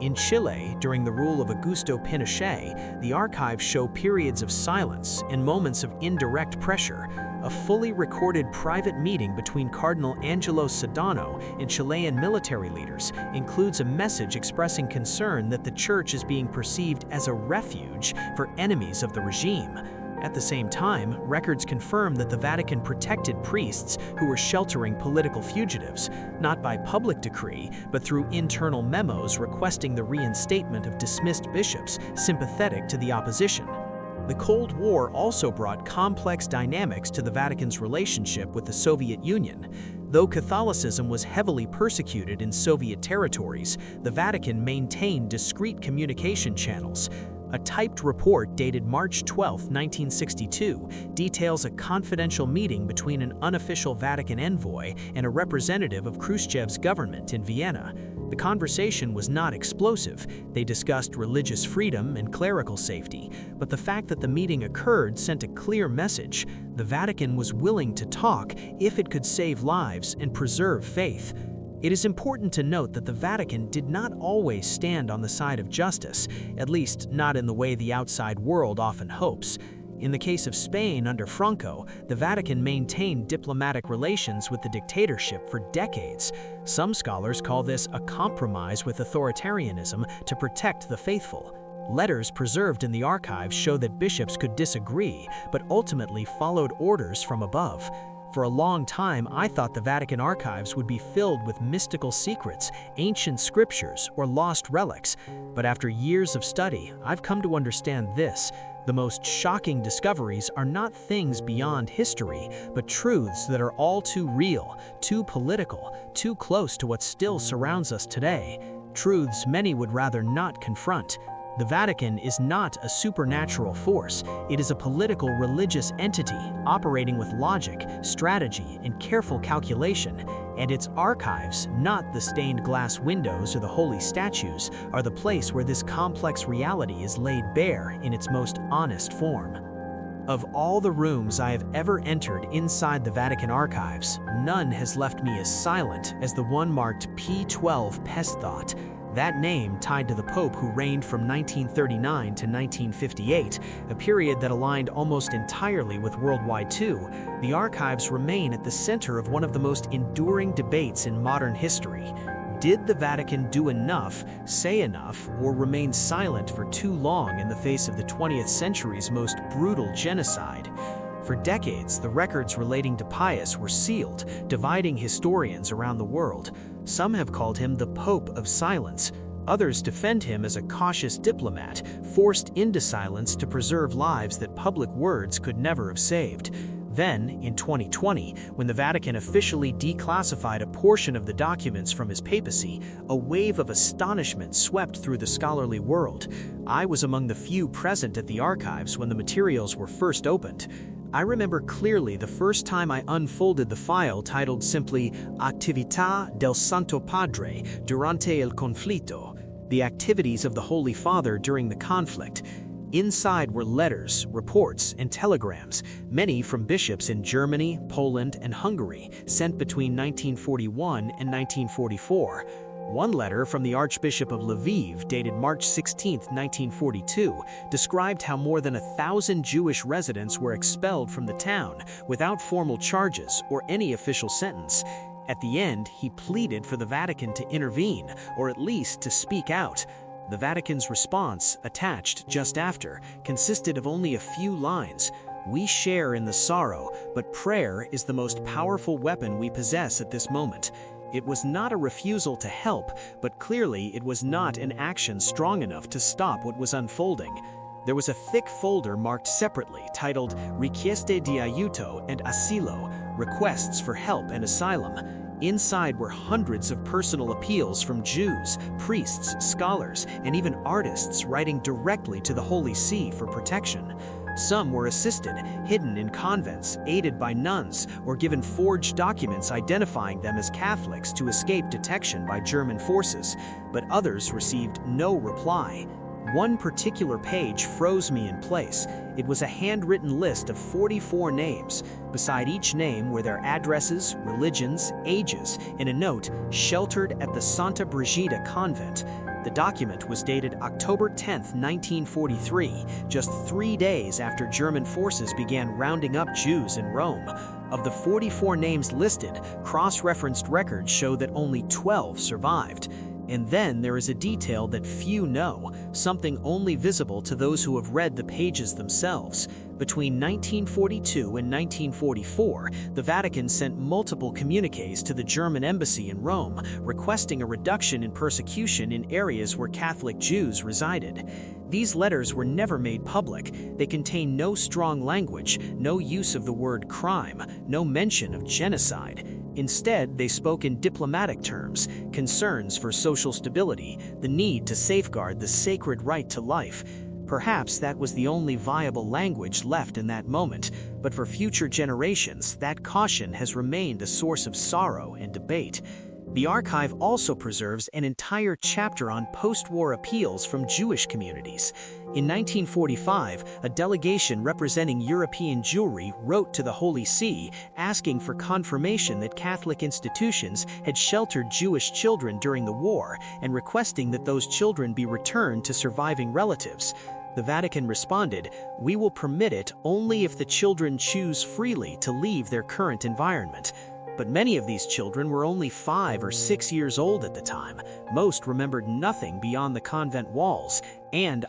In Chile, during the rule of Augusto Pinochet, the archives show periods of silence and moments of indirect pressure. A fully recorded private meeting between Cardinal Angelo Sedano and Chilean military leaders includes a message expressing concern that the church is being perceived as a refuge for enemies of the regime. At the same time, records confirm that the Vatican protected priests who were sheltering political fugitives, not by public decree, but through internal memos requesting the reinstatement of dismissed bishops sympathetic to the opposition. The Cold War also brought complex dynamics to the Vatican's relationship with the Soviet Union. Though Catholicism was heavily persecuted in Soviet territories, the Vatican maintained discreet communication channels. A typed report dated March 12, 1962, details a confidential meeting between an unofficial Vatican envoy and a representative of Khrushchev's government in Vienna. The conversation was not explosive. They discussed religious freedom and clerical safety, but the fact that the meeting occurred sent a clear message. The Vatican was willing to talk if it could save lives and preserve faith. It is important to note that the Vatican did not always stand on the side of justice, at least not in the way the outside world often hopes. In the case of Spain under Franco, the Vatican maintained diplomatic relations with the dictatorship for decades. Some scholars call this a compromise with authoritarianism to protect the faithful. Letters preserved in the archives show that bishops could disagree, but ultimately followed orders from above. For a long time, I thought the Vatican archives would be filled with mystical secrets, ancient scriptures, or lost relics. But after years of study, I've come to understand this. The most shocking discoveries are not things beyond history, but truths that are all too real, too political, too close to what still surrounds us today. Truths many would rather not confront. The Vatican is not a supernatural force. It is a political religious entity operating with logic, strategy, and careful calculation. And its archives, not the stained glass windows or the holy statues, are the place where this complex reality is laid bare in its most honest form. Of all the rooms I have ever entered inside the Vatican archives, none has left me as silent as the one marked P12 Pestthought. That name tied to the Pope who reigned from 1939 to 1958, a period that aligned almost entirely with World War II. The archives remain at the center of one of the most enduring debates in modern history. Did the Vatican do enough, say enough, or remain silent for too long in the face of the 20th century's most brutal genocide? For decades, the records relating to Pius were sealed, dividing historians around the world. Some have called him the Pope of Silence. Others defend him as a cautious diplomat, forced into silence to preserve lives that public words could never have saved. Then, in 2020, when the Vatican officially declassified a portion of the documents from his papacy, a wave of astonishment swept through the scholarly world. I was among the few present at the archives when the materials were first opened. I remember clearly the first time I unfolded the file titled simply Attività del Santo Padre durante il conflitto, the activities of the Holy Father during the conflict. Inside were letters, reports, and telegrams, many from bishops in Germany, Poland, and Hungary, sent between 1941 and 1944. One letter from the Archbishop of Lviv, dated March 16, 1942, described how more than 1,000 Jewish residents were expelled from the town without formal charges or any official sentence. At the end, he pleaded for the Vatican to intervene, or at least to speak out. The Vatican's response, attached just after, consisted of only a few lines. "We share in the sorrow, but prayer is the most powerful weapon we possess at this moment." It was not a refusal to help, but clearly it was not an action strong enough to stop what was unfolding. There was a thick folder marked separately, titled Richieste di aiuto and asilo, requests for help and asylum. Inside were hundreds of personal appeals from Jews, priests, scholars, and even artists writing directly to the Holy See for protection. Some were assisted, hidden in convents, aided by nuns, or given forged documents identifying them as Catholics to escape detection by German forces, but others received no reply. One particular page froze me in place. It was a handwritten list of 44 names. Beside each name were their addresses, religions, ages, and a note, "Sheltered at the Santa Brigida Convent." The document was dated October 10, 1943, just 3 days after German forces began rounding up Jews in Rome. Of the 44 names listed, cross-referenced records show that only 12 survived. And then there is a detail that few know, something only visible to those who have read the pages themselves. Between 1942 and 1944, the Vatican sent multiple communiques to the German embassy in Rome, requesting a reduction in persecution in areas where Catholic Jews resided. These letters were never made public. They contain no strong language, no use of the word crime, no mention of genocide. Instead, they spoke in diplomatic terms, concerns for social stability, the need to safeguard the sacred right to life. Perhaps that was the only viable language left in that moment, but for future generations, that caution has remained a source of sorrow and debate. The archive also preserves an entire chapter on post-war appeals from Jewish communities. In 1945, a delegation representing European Jewry wrote to the Holy See asking for confirmation that Catholic institutions had sheltered Jewish children during the war and requesting that those children be returned to surviving relatives. The Vatican responded, "We will permit it only if the children choose freely to leave their current environment." But many of these children were only 5 or 6 years old at the time. Most remembered nothing beyond the convent walls, and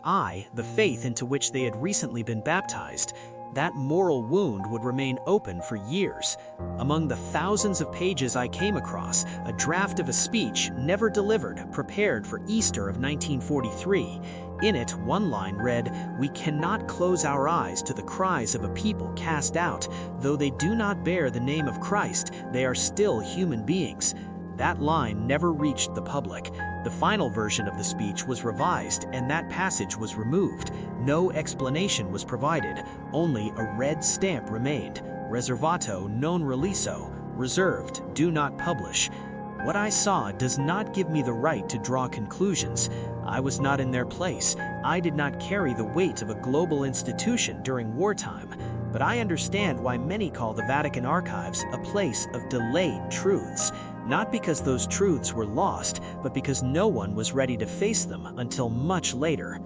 the faith into which they had recently been baptized. That moral wound would remain open for years. Among the thousands of pages I came across, a draft of a speech never delivered, prepared for Easter of 1943. In it, one line read, "We cannot close our eyes to the cries of a people cast out. Though they do not bear the name of Christ, they are still human beings." That line never reached the public. The final version of the speech was revised, and that passage was removed. No explanation was provided. Only a red stamp remained. Reservato non releaso. Reserved, do not publish. What I saw does not give me the right to draw conclusions. I was not in their place. I did not carry the weight of a global institution during wartime. But I understand why many call the Vatican archives a place of delayed truths. Not because those truths were lost, but because no one was ready to face them until much later.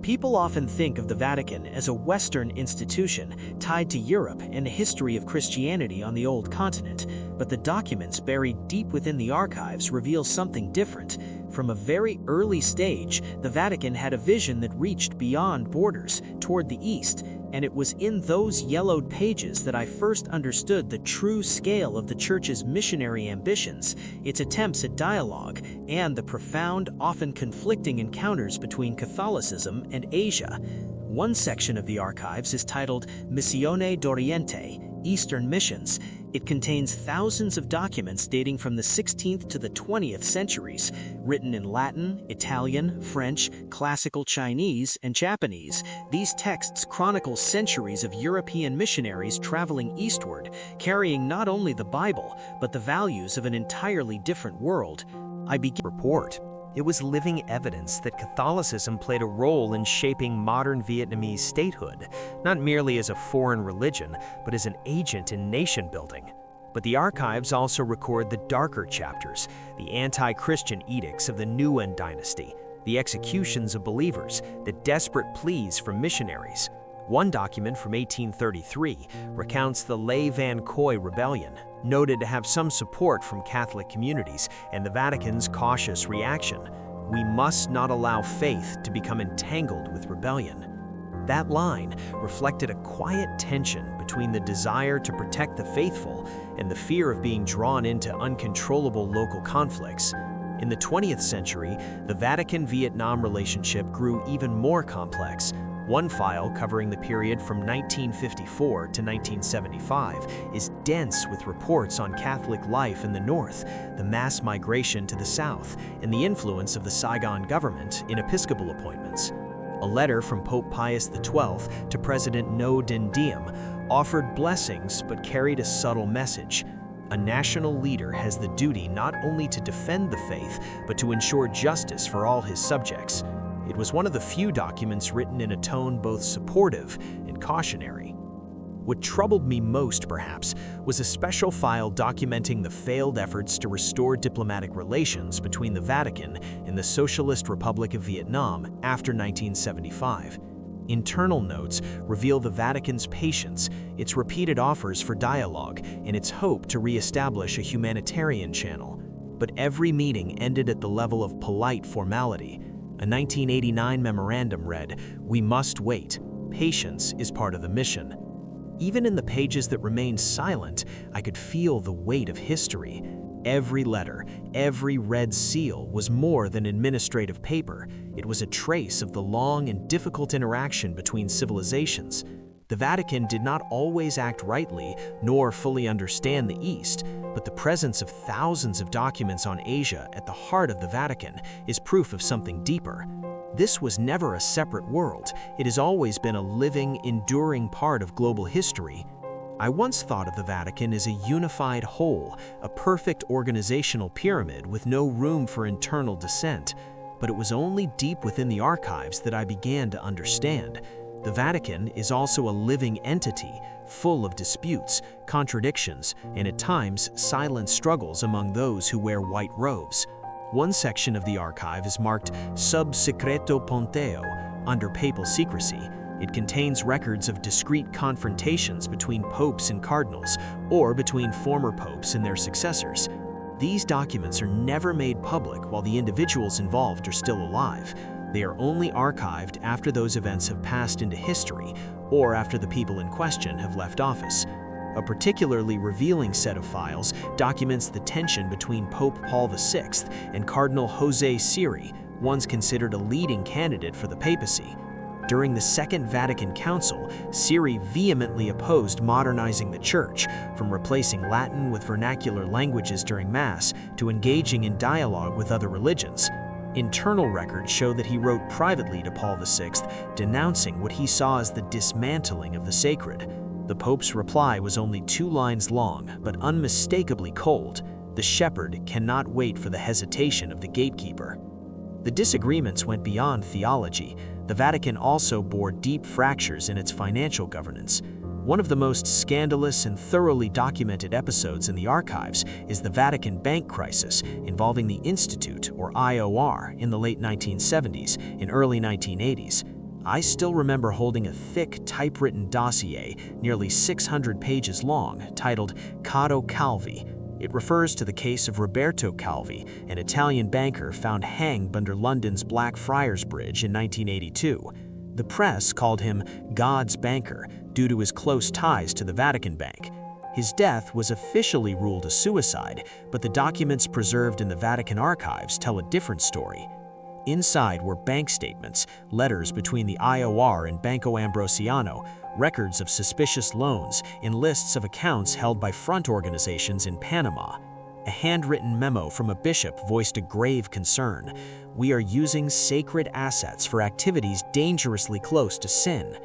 People often think of the Vatican as a Western institution tied to Europe and the history of Christianity on the Old Continent, but the documents buried deep within the archives reveal something different. From a very early stage, the Vatican had a vision that reached beyond borders, toward the East, and it was in those yellowed pages that I first understood the true scale of the Church's missionary ambitions, its attempts at dialogue, and the profound, often conflicting encounters between Catholicism and Asia. One section of the archives is titled Missione d'Oriente, Eastern Missions. It contains thousands of documents dating from the 16th to the 20th centuries, written in Latin, Italian, French, Classical Chinese, and Japanese. These texts chronicle centuries of European missionaries traveling eastward, carrying not only the Bible, but the values of an entirely different world. I began report. It was living evidence that Catholicism played a role in shaping modern Vietnamese statehood, not merely as a foreign religion, but as an agent in nation building. But the archives also record the darker chapters, the anti-Christian edicts of the Nguyen dynasty, the executions of believers, the desperate pleas from missionaries. One document from 1833 recounts the Le Van Coy Rebellion, noted to have some support from Catholic communities, and the Vatican's cautious reaction. We must not allow faith to become entangled with rebellion. That line reflected a quiet tension between the desire to protect the faithful and the fear of being drawn into uncontrollable local conflicts. In the 20th century, the Vatican-Vietnam relationship grew even more complex. One file covering the period from 1954 to 1975 is dense with reports on Catholic life in the North, the mass migration to the South, and the influence of the Saigon government in episcopal appointments. A letter from Pope Pius XII to President Ngo Dinh Diem offered blessings but carried a subtle message. A national leader has the duty not only to defend the faith, but to ensure justice for all his subjects. It was one of the few documents written in a tone both supportive and cautionary. What troubled me most, perhaps, was a special file documenting the failed efforts to restore diplomatic relations between the Vatican and the Socialist Republic of Vietnam after 1975. Internal notes reveal the Vatican's patience, its repeated offers for dialogue, and its hope to re-establish a humanitarian channel. But every meeting ended at the level of polite formality. A 1989 memorandum read, "We must wait. Patience is part of the mission." Even in the pages that remained silent, I could feel the weight of history. Every letter, every red seal was more than administrative paper. It was a trace of the long and difficult interaction between civilizations. The Vatican did not always act rightly, nor fully understand the East, but the presence of thousands of documents on Asia at the heart of the Vatican is proof of something deeper. This was never a separate world. It has always been a living, enduring part of global history. I once thought of the Vatican as a unified whole, a perfect organizational pyramid with no room for internal dissent. But it was only deep within the archives that I began to understand. The Vatican is also a living entity, full of disputes, contradictions, and at times silent struggles among those who wear white robes. One section of the archive is marked Sub Secreto Ponteo, under papal secrecy. It contains records of discrete confrontations between popes and cardinals, or between former popes and their successors. These documents are never made public while the individuals involved are still alive. They are only archived after those events have passed into history, or after the people in question have left office. A particularly revealing set of files documents the tension between Pope Paul VI and Cardinal José Siri, once considered a leading candidate for the papacy. During the Second Vatican Council, Siri vehemently opposed modernizing the Church, from replacing Latin with vernacular languages during Mass to engaging in dialogue with other religions. Internal records show that he wrote privately to Paul VI, denouncing what he saw as the dismantling of the sacred. The Pope's reply was only 2 lines long, but unmistakably cold. The shepherd cannot wait for the hesitation of the gatekeeper. The disagreements went beyond theology. The Vatican also bore deep fractures in its financial governance. One of the most scandalous and thoroughly documented episodes in the archives is the Vatican bank crisis involving the Institute, or IOR, in the late 1970s and early 1980s. I still remember holding a thick, typewritten dossier, nearly 600 pages long, titled Cato Calvi. It refers to the case of Roberto Calvi, an Italian banker found hanged under London's Blackfriars Bridge in 1982. The press called him God's banker due to his close ties to the Vatican Bank. His death was officially ruled a suicide, but the documents preserved in the Vatican archives tell a different story. Inside were bank statements, letters between the IOR and Banco Ambrosiano, records of suspicious loans, and lists of accounts held by front organizations in Panama. A handwritten memo from a bishop voiced a grave concern. "We are using sacred assets for activities dangerously close to sin."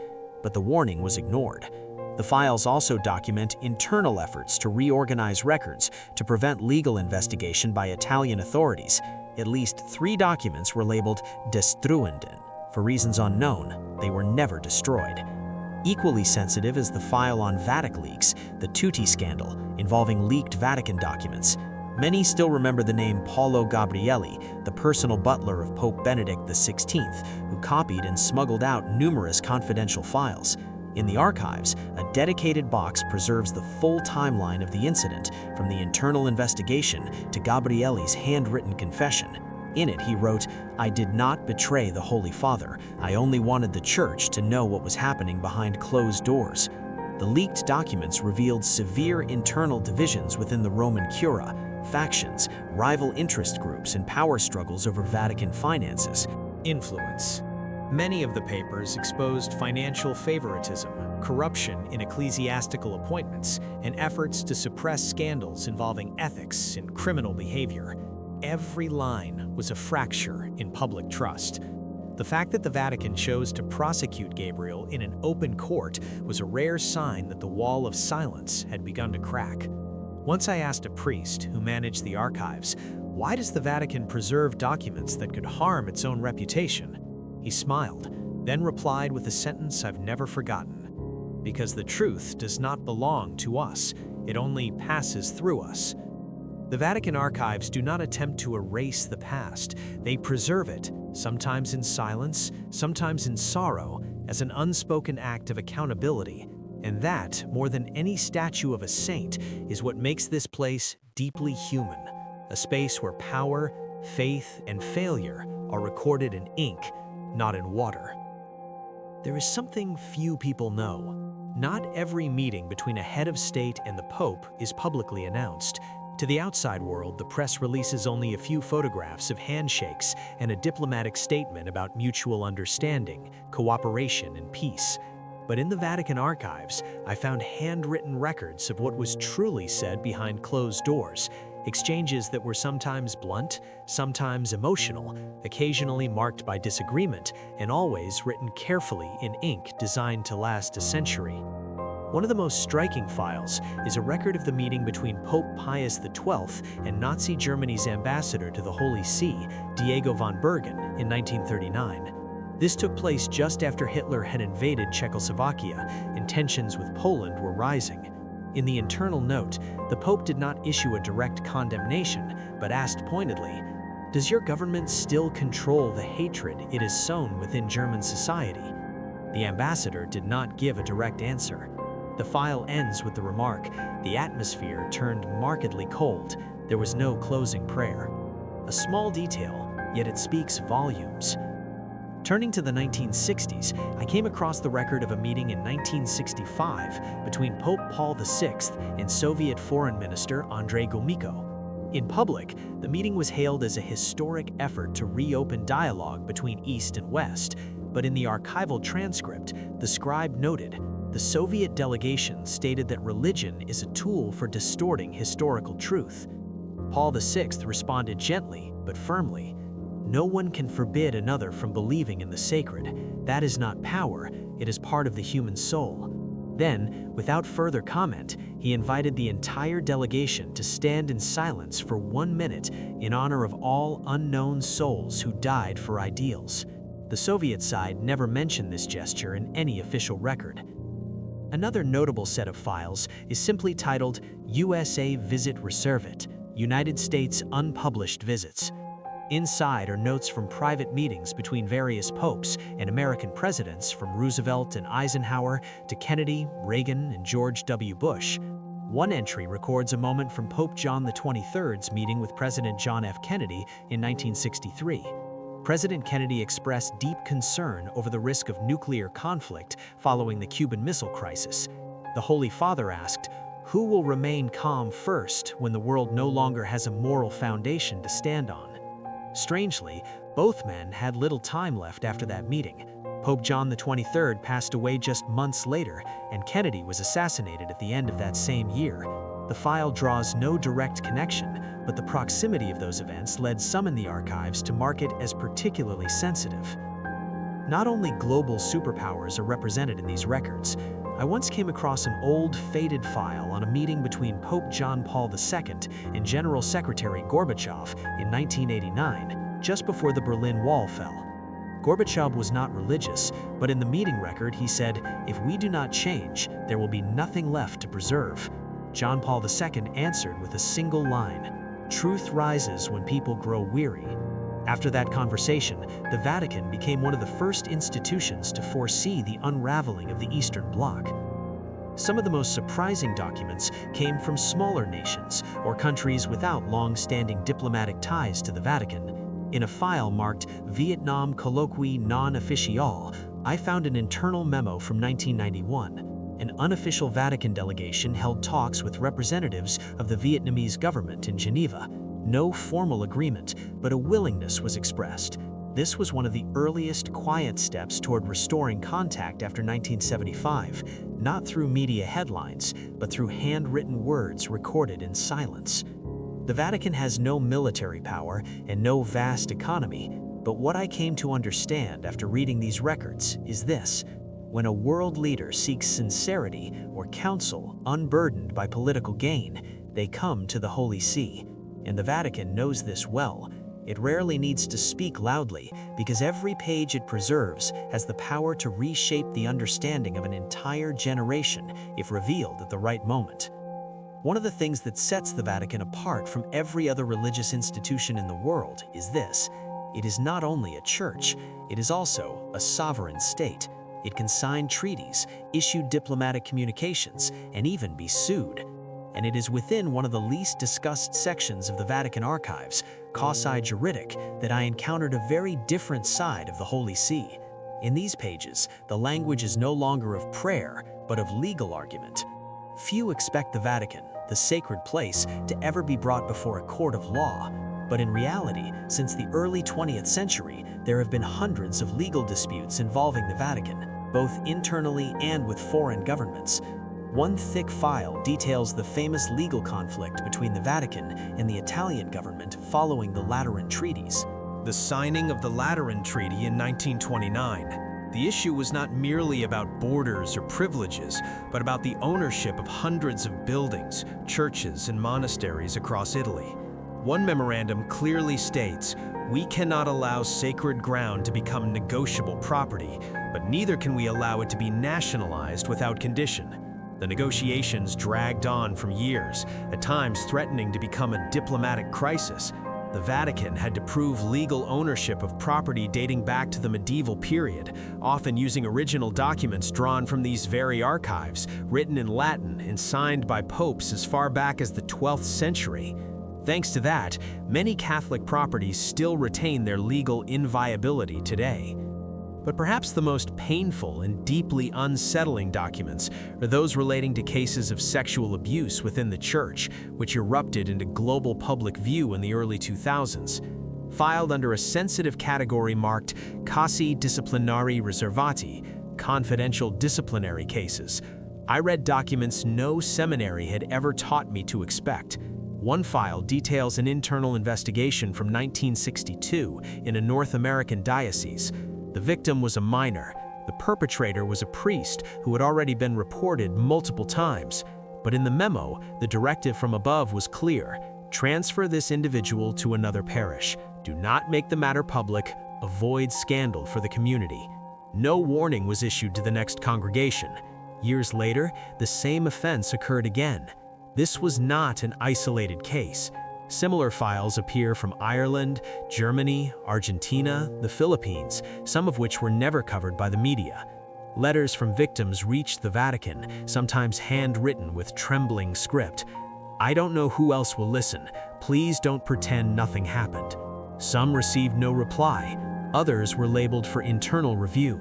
But the warning was ignored. The files also document internal efforts to reorganize records to prevent legal investigation by Italian authorities. At least 3 documents were labeled destruenden. For reasons unknown, they were never destroyed. Equally sensitive is the file on VatiCleaks, the Tutti scandal, involving leaked Vatican documents. Many still remember the name Paolo Gabrielli, the personal butler of Pope Benedict XVI, who copied and smuggled out numerous confidential files. In the archives, a dedicated box preserves the full timeline of the incident, from the internal investigation to Gabrielli's handwritten confession. In it, he wrote, "I did not betray the Holy Father. I only wanted the Church to know what was happening behind closed doors." The leaked documents revealed severe internal divisions within the Roman Cura, factions, rival interest groups, and power struggles over Vatican finances. Influence. Many of the papers exposed financial favoritism, corruption in ecclesiastical appointments, and efforts to suppress scandals involving ethics and criminal behavior. Every line was a fracture in public trust. The fact that the Vatican chose to prosecute Gabriel in an open court was a rare sign that the wall of silence had begun to crack. Once I asked a priest who managed the archives, "Why does the Vatican preserve documents that could harm its own reputation?" He smiled, then replied with a sentence I've never forgotten. "Because the truth does not belong to us, it only passes through us." The Vatican archives do not attempt to erase the past. They preserve it, sometimes in silence, sometimes in sorrow, as an unspoken act of accountability. And that, more than any statue of a saint, is what makes this place deeply human. A space where power, faith, and failure are recorded in ink, not in water. There is something few people know. Not every meeting between a head of state and the Pope is publicly announced. To the outside world, the press releases only a few photographs of handshakes and a diplomatic statement about mutual understanding, cooperation, and peace. But in the Vatican archives, I found handwritten records of what was truly said behind closed doors, exchanges that were sometimes blunt, sometimes emotional, occasionally marked by disagreement, and always written carefully in ink designed to last a century. One of the most striking files is a record of the meeting between Pope Pius XII and Nazi Germany's ambassador to the Holy See, Diego von Bergen, in 1939. This took place just after Hitler had invaded Czechoslovakia, and tensions with Poland were rising. In the internal note, the Pope did not issue a direct condemnation, but asked pointedly, "Does your government still control the hatred it has sown within German society?" The ambassador did not give a direct answer. The file ends with the remark, "The atmosphere turned markedly cold. There was no closing prayer." A small detail, yet it speaks volumes. Turning to the 1960s, I came across the record of a meeting in 1965 between Pope Paul VI and Soviet Foreign Minister Andrei Gromyko. In public, the meeting was hailed as a historic effort to reopen dialogue between East and West, but in the archival transcript, the scribe noted, the Soviet delegation stated that religion is a tool for distorting historical truth. Paul VI responded gently but firmly, "No one can forbid another from believing in the sacred. That is not power, it is part of the human soul." Then, without further comment, he invited the entire delegation to stand in silence for 1 minute in honor of all unknown souls who died for ideals. The Soviet side never mentioned this gesture in any official record. Another notable set of files is simply titled USA Visit Reservit, United States Unpublished Visits. Inside are notes from private meetings between various popes and American presidents from Roosevelt and Eisenhower to Kennedy, Reagan, and George W. Bush. One entry records a moment from Pope John XXIII's meeting with President John F. Kennedy in 1963. President Kennedy expressed deep concern over the risk of nuclear conflict following the Cuban Missile Crisis. The Holy Father asked, "Who will remain calm first when the world no longer has a moral foundation to stand on?" Strangely, both men had little time left after that meeting. Pope John XXIII passed away just months later, and Kennedy was assassinated at the end of that same year. The file draws no direct connection, but the proximity of those events led some in the archives to mark it as particularly sensitive. Not only global superpowers are represented in these records. I once came across an old, faded file on a meeting between Pope John Paul II and General Secretary Gorbachev in 1989, just before the Berlin Wall fell. Gorbachev was not religious, but in the meeting record he said, "If we do not change, there will be nothing left to preserve." John Paul II answered with a single line, "Truth rises when people grow weary." After that conversation, the Vatican became one of the first institutions to foresee the unraveling of the Eastern Bloc. Some of the most surprising documents came from smaller nations or countries without long-standing diplomatic ties to the Vatican. In a file marked Vietnam Colloquy Non-Official, I found an internal memo from 1991. An unofficial Vatican delegation held talks with representatives of the Vietnamese government in Geneva. No formal agreement, but a willingness was expressed. This was one of the earliest quiet steps toward restoring contact after 1975, not through media headlines, but through handwritten words recorded in silence. The Vatican has no military power and no vast economy, but what I came to understand after reading these records is this. When a world leader seeks sincerity or counsel unburdened by political gain, they come to the Holy See. And the Vatican knows this well. It rarely needs to speak loudly because every page it preserves has the power to reshape the understanding of an entire generation if revealed at the right moment. One of the things that sets the Vatican apart from every other religious institution in the world is this. It is not only a church, it is also a sovereign state. It can sign treaties, issue diplomatic communications, and even be sued. And it is within one of the least discussed sections of the Vatican archives, Causae Juridic, that I encountered a very different side of the Holy See. In these pages, the language is no longer of prayer, but of legal argument. Few expect the Vatican, the sacred place, to ever be brought before a court of law. But in reality, since the early 20th century, there have been hundreds of legal disputes involving the Vatican, both internally and with foreign governments. One thick file details the famous legal conflict between the Vatican and the Italian government following the Lateran Treaties. The signing of the Lateran Treaty in 1929. The issue was not merely about borders or privileges, but about the ownership of hundreds of buildings, churches, and monasteries across Italy. One memorandum clearly states, "We cannot allow sacred ground to become negotiable property, but neither can we allow it to be nationalized without condition." The negotiations dragged on for years, at times threatening to become a diplomatic crisis. The Vatican had to prove legal ownership of property dating back to the medieval period, often using original documents drawn from these very archives, written in Latin and signed by popes as far back as the 12th century. Thanks to that, many Catholic properties still retain their legal inviolability today. But perhaps the most painful and deeply unsettling documents are those relating to cases of sexual abuse within the church, which erupted into global public view in the early 2000s. Filed under a sensitive category marked Casi Disciplinari Riservati, confidential disciplinary cases, I read documents no seminary had ever taught me to expect. One file details an internal investigation from 1962 in a North American diocese. The victim was a minor. The perpetrator was a priest who had already been reported multiple times. But in the memo, the directive from above was clear: transfer this individual to another parish. Do not make the matter public. Avoid scandal for the community. No warning was issued to the next congregation. Years later, the same offense occurred again. This was not an isolated case. Similar files appear from Ireland, Germany, Argentina, the Philippines, some of which were never covered by the media. Letters from victims reached the Vatican, sometimes handwritten with trembling script. "I don't know who else will listen. Please don't pretend nothing happened." Some received no reply. Others were labeled for internal review.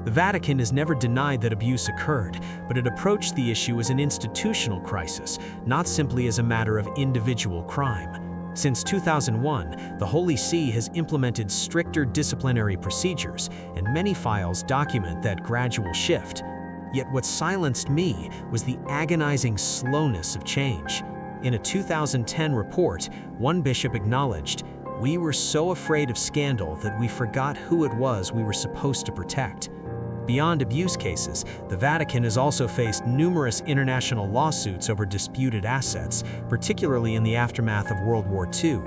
The Vatican has never denied that abuse occurred, but it approached the issue as an institutional crisis, not simply as a matter of individual crime. Since 2001, the Holy See has implemented stricter disciplinary procedures, and many files document that gradual shift. Yet what silenced me was the agonizing slowness of change. In a 2010 report, one bishop acknowledged, "We were so afraid of scandal that we forgot who it was we were supposed to protect." Beyond abuse cases, the Vatican has also faced numerous international lawsuits over disputed assets, particularly in the aftermath of World War II.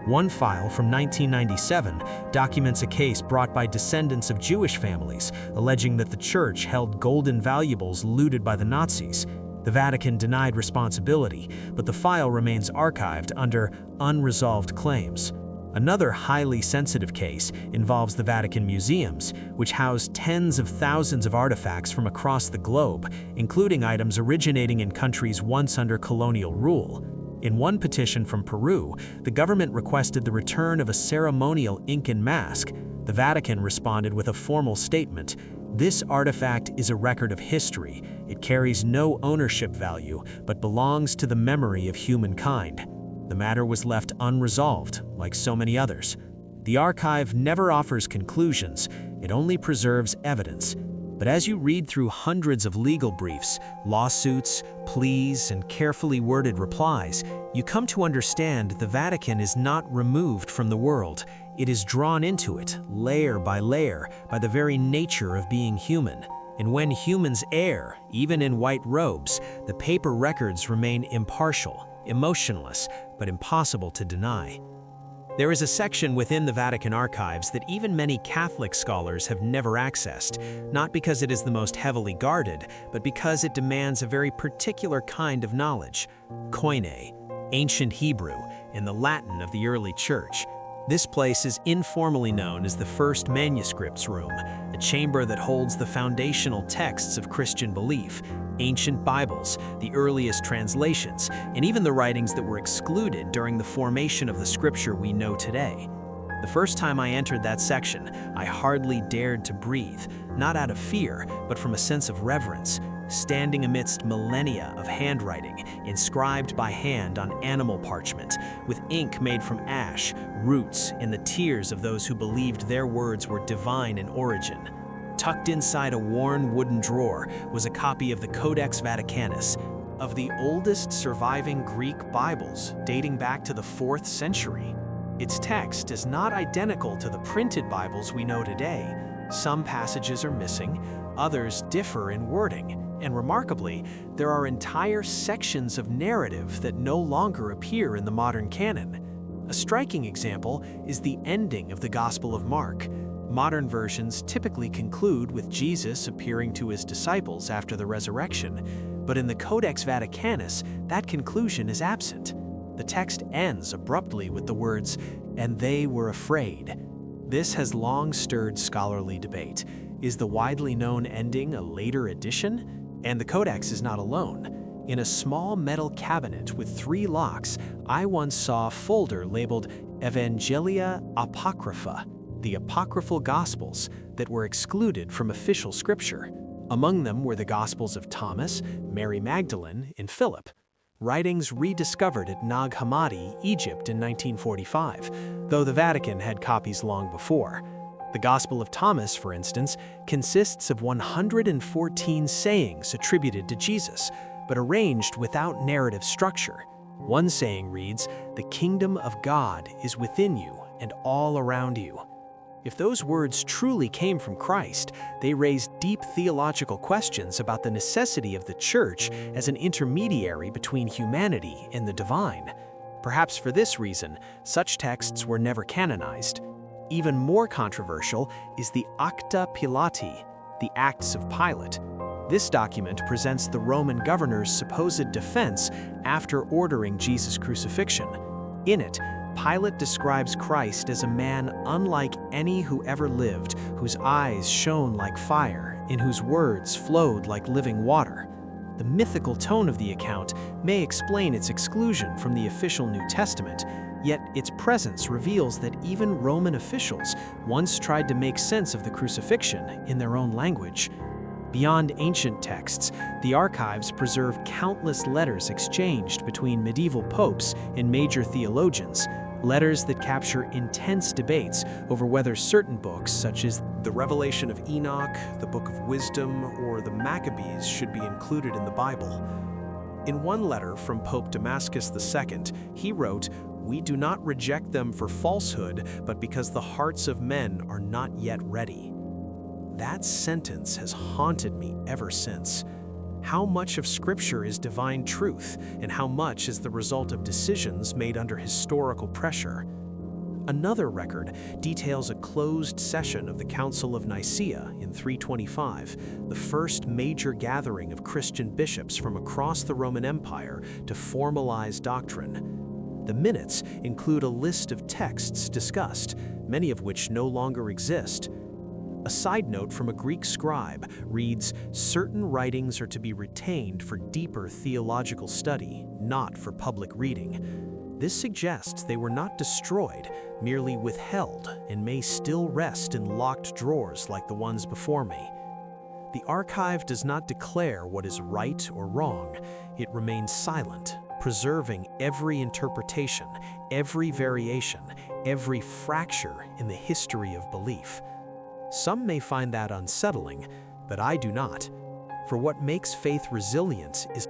One file from 1997 documents a case brought by descendants of Jewish families, alleging that the church held golden valuables looted by the Nazis. The Vatican denied responsibility, but the file remains archived under unresolved claims. Another highly sensitive case involves the Vatican museums, which house tens of thousands of artifacts from across the globe, including items originating in countries once under colonial rule. In one petition from Peru, the government requested the return of a ceremonial Incan mask. The Vatican responded with a formal statement: "This artifact is a record of history. It carries no ownership value, but belongs to the memory of humankind." The matter was left unresolved, like so many others. The archive never offers conclusions, it only preserves evidence. But as you read through hundreds of legal briefs, lawsuits, pleas, and carefully worded replies, you come to understand the Vatican is not removed from the world. It is drawn into it, layer by layer, by the very nature of being human. And when humans err, even in white robes, the paper records remain impartial, emotionless, but impossible to deny. There is a section within the Vatican archives that even many Catholic scholars have never accessed, not because it is the most heavily guarded, but because it demands a very particular kind of knowledge: Koine, ancient Hebrew, in the Latin of the early church. This place is informally known as the First Manuscripts Room, a chamber that holds the foundational texts of Christian belief, ancient Bibles, the earliest translations, and even the writings that were excluded during the formation of the scripture we know today. The first time I entered that section, I hardly dared to breathe, not out of fear, but from a sense of reverence. Standing amidst millennia of handwriting, inscribed by hand on animal parchment, with ink made from ash, roots, and the tears of those who believed their words were divine in origin. Tucked inside a worn wooden drawer was a copy of the Codex Vaticanus, of the oldest surviving Greek Bibles, dating back to the 4th century. Its text is not identical to the printed Bibles we know today. Some passages are missing, others differ in wording, and remarkably, there are entire sections of narrative that no longer appear in the modern canon. A striking example is the ending of the Gospel of Mark. Modern versions typically conclude with Jesus appearing to his disciples after the resurrection, but in the Codex Vaticanus, that conclusion is absent. The text ends abruptly with the words, "and they were afraid." This has long stirred scholarly debate. Is the widely known ending a later addition? And the Codex is not alone. In a small metal cabinet with 3 locks, I once saw a folder labeled Evangelia Apocrypha. the apocryphal Gospels that were excluded from official scripture. Among them were the Gospels of Thomas, Mary Magdalene, and Philip, writings rediscovered at Nag Hammadi, Egypt in 1945, though the Vatican had copies long before. The Gospel of Thomas, for instance, consists of 114 sayings attributed to Jesus, but arranged without narrative structure. One saying reads, "The kingdom of God is within you and all around you." If those words truly came from Christ, they raise deep theological questions about the necessity of the Church as an intermediary between humanity and the divine. Perhaps for this reason, such texts were never canonized. Even more controversial is the Acta Pilati, the Acts of Pilate. This document presents the Roman governor's supposed defense after ordering Jesus' crucifixion. In it, Pilate describes Christ as a man unlike any who ever lived, whose eyes shone like fire, in whose words flowed like living water. The mythical tone of the account may explain its exclusion from the official New Testament, yet its presence reveals that even Roman officials once tried to make sense of the crucifixion in their own language. Beyond ancient texts, the archives preserve countless letters exchanged between medieval popes and major theologians, letters that capture intense debates over whether certain books, such as the Revelation of Enoch, the Book of Wisdom, or the Maccabees, should be included in the Bible. In one letter from Pope Damascus II, he wrote, "We do not reject them for falsehood, but because the hearts of men are not yet ready." That sentence has haunted me ever since. How much of Scripture is divine truth, and how much is the result of decisions made under historical pressure? Another record details a closed session of the Council of Nicaea in 325, the first major gathering of Christian bishops from across the Roman Empire to formalize doctrine. The minutes include a list of texts discussed, many of which no longer exist. A side note from a Greek scribe reads, "Certain writings are to be retained for deeper theological study, not for public reading." This suggests they were not destroyed, merely withheld, and may still rest in locked drawers like the ones before me. The archive does not declare what is right or wrong. It remains silent, preserving every interpretation, every variation, every fracture in the history of belief. Some may find that unsettling, but I do not. For what makes faith resilient is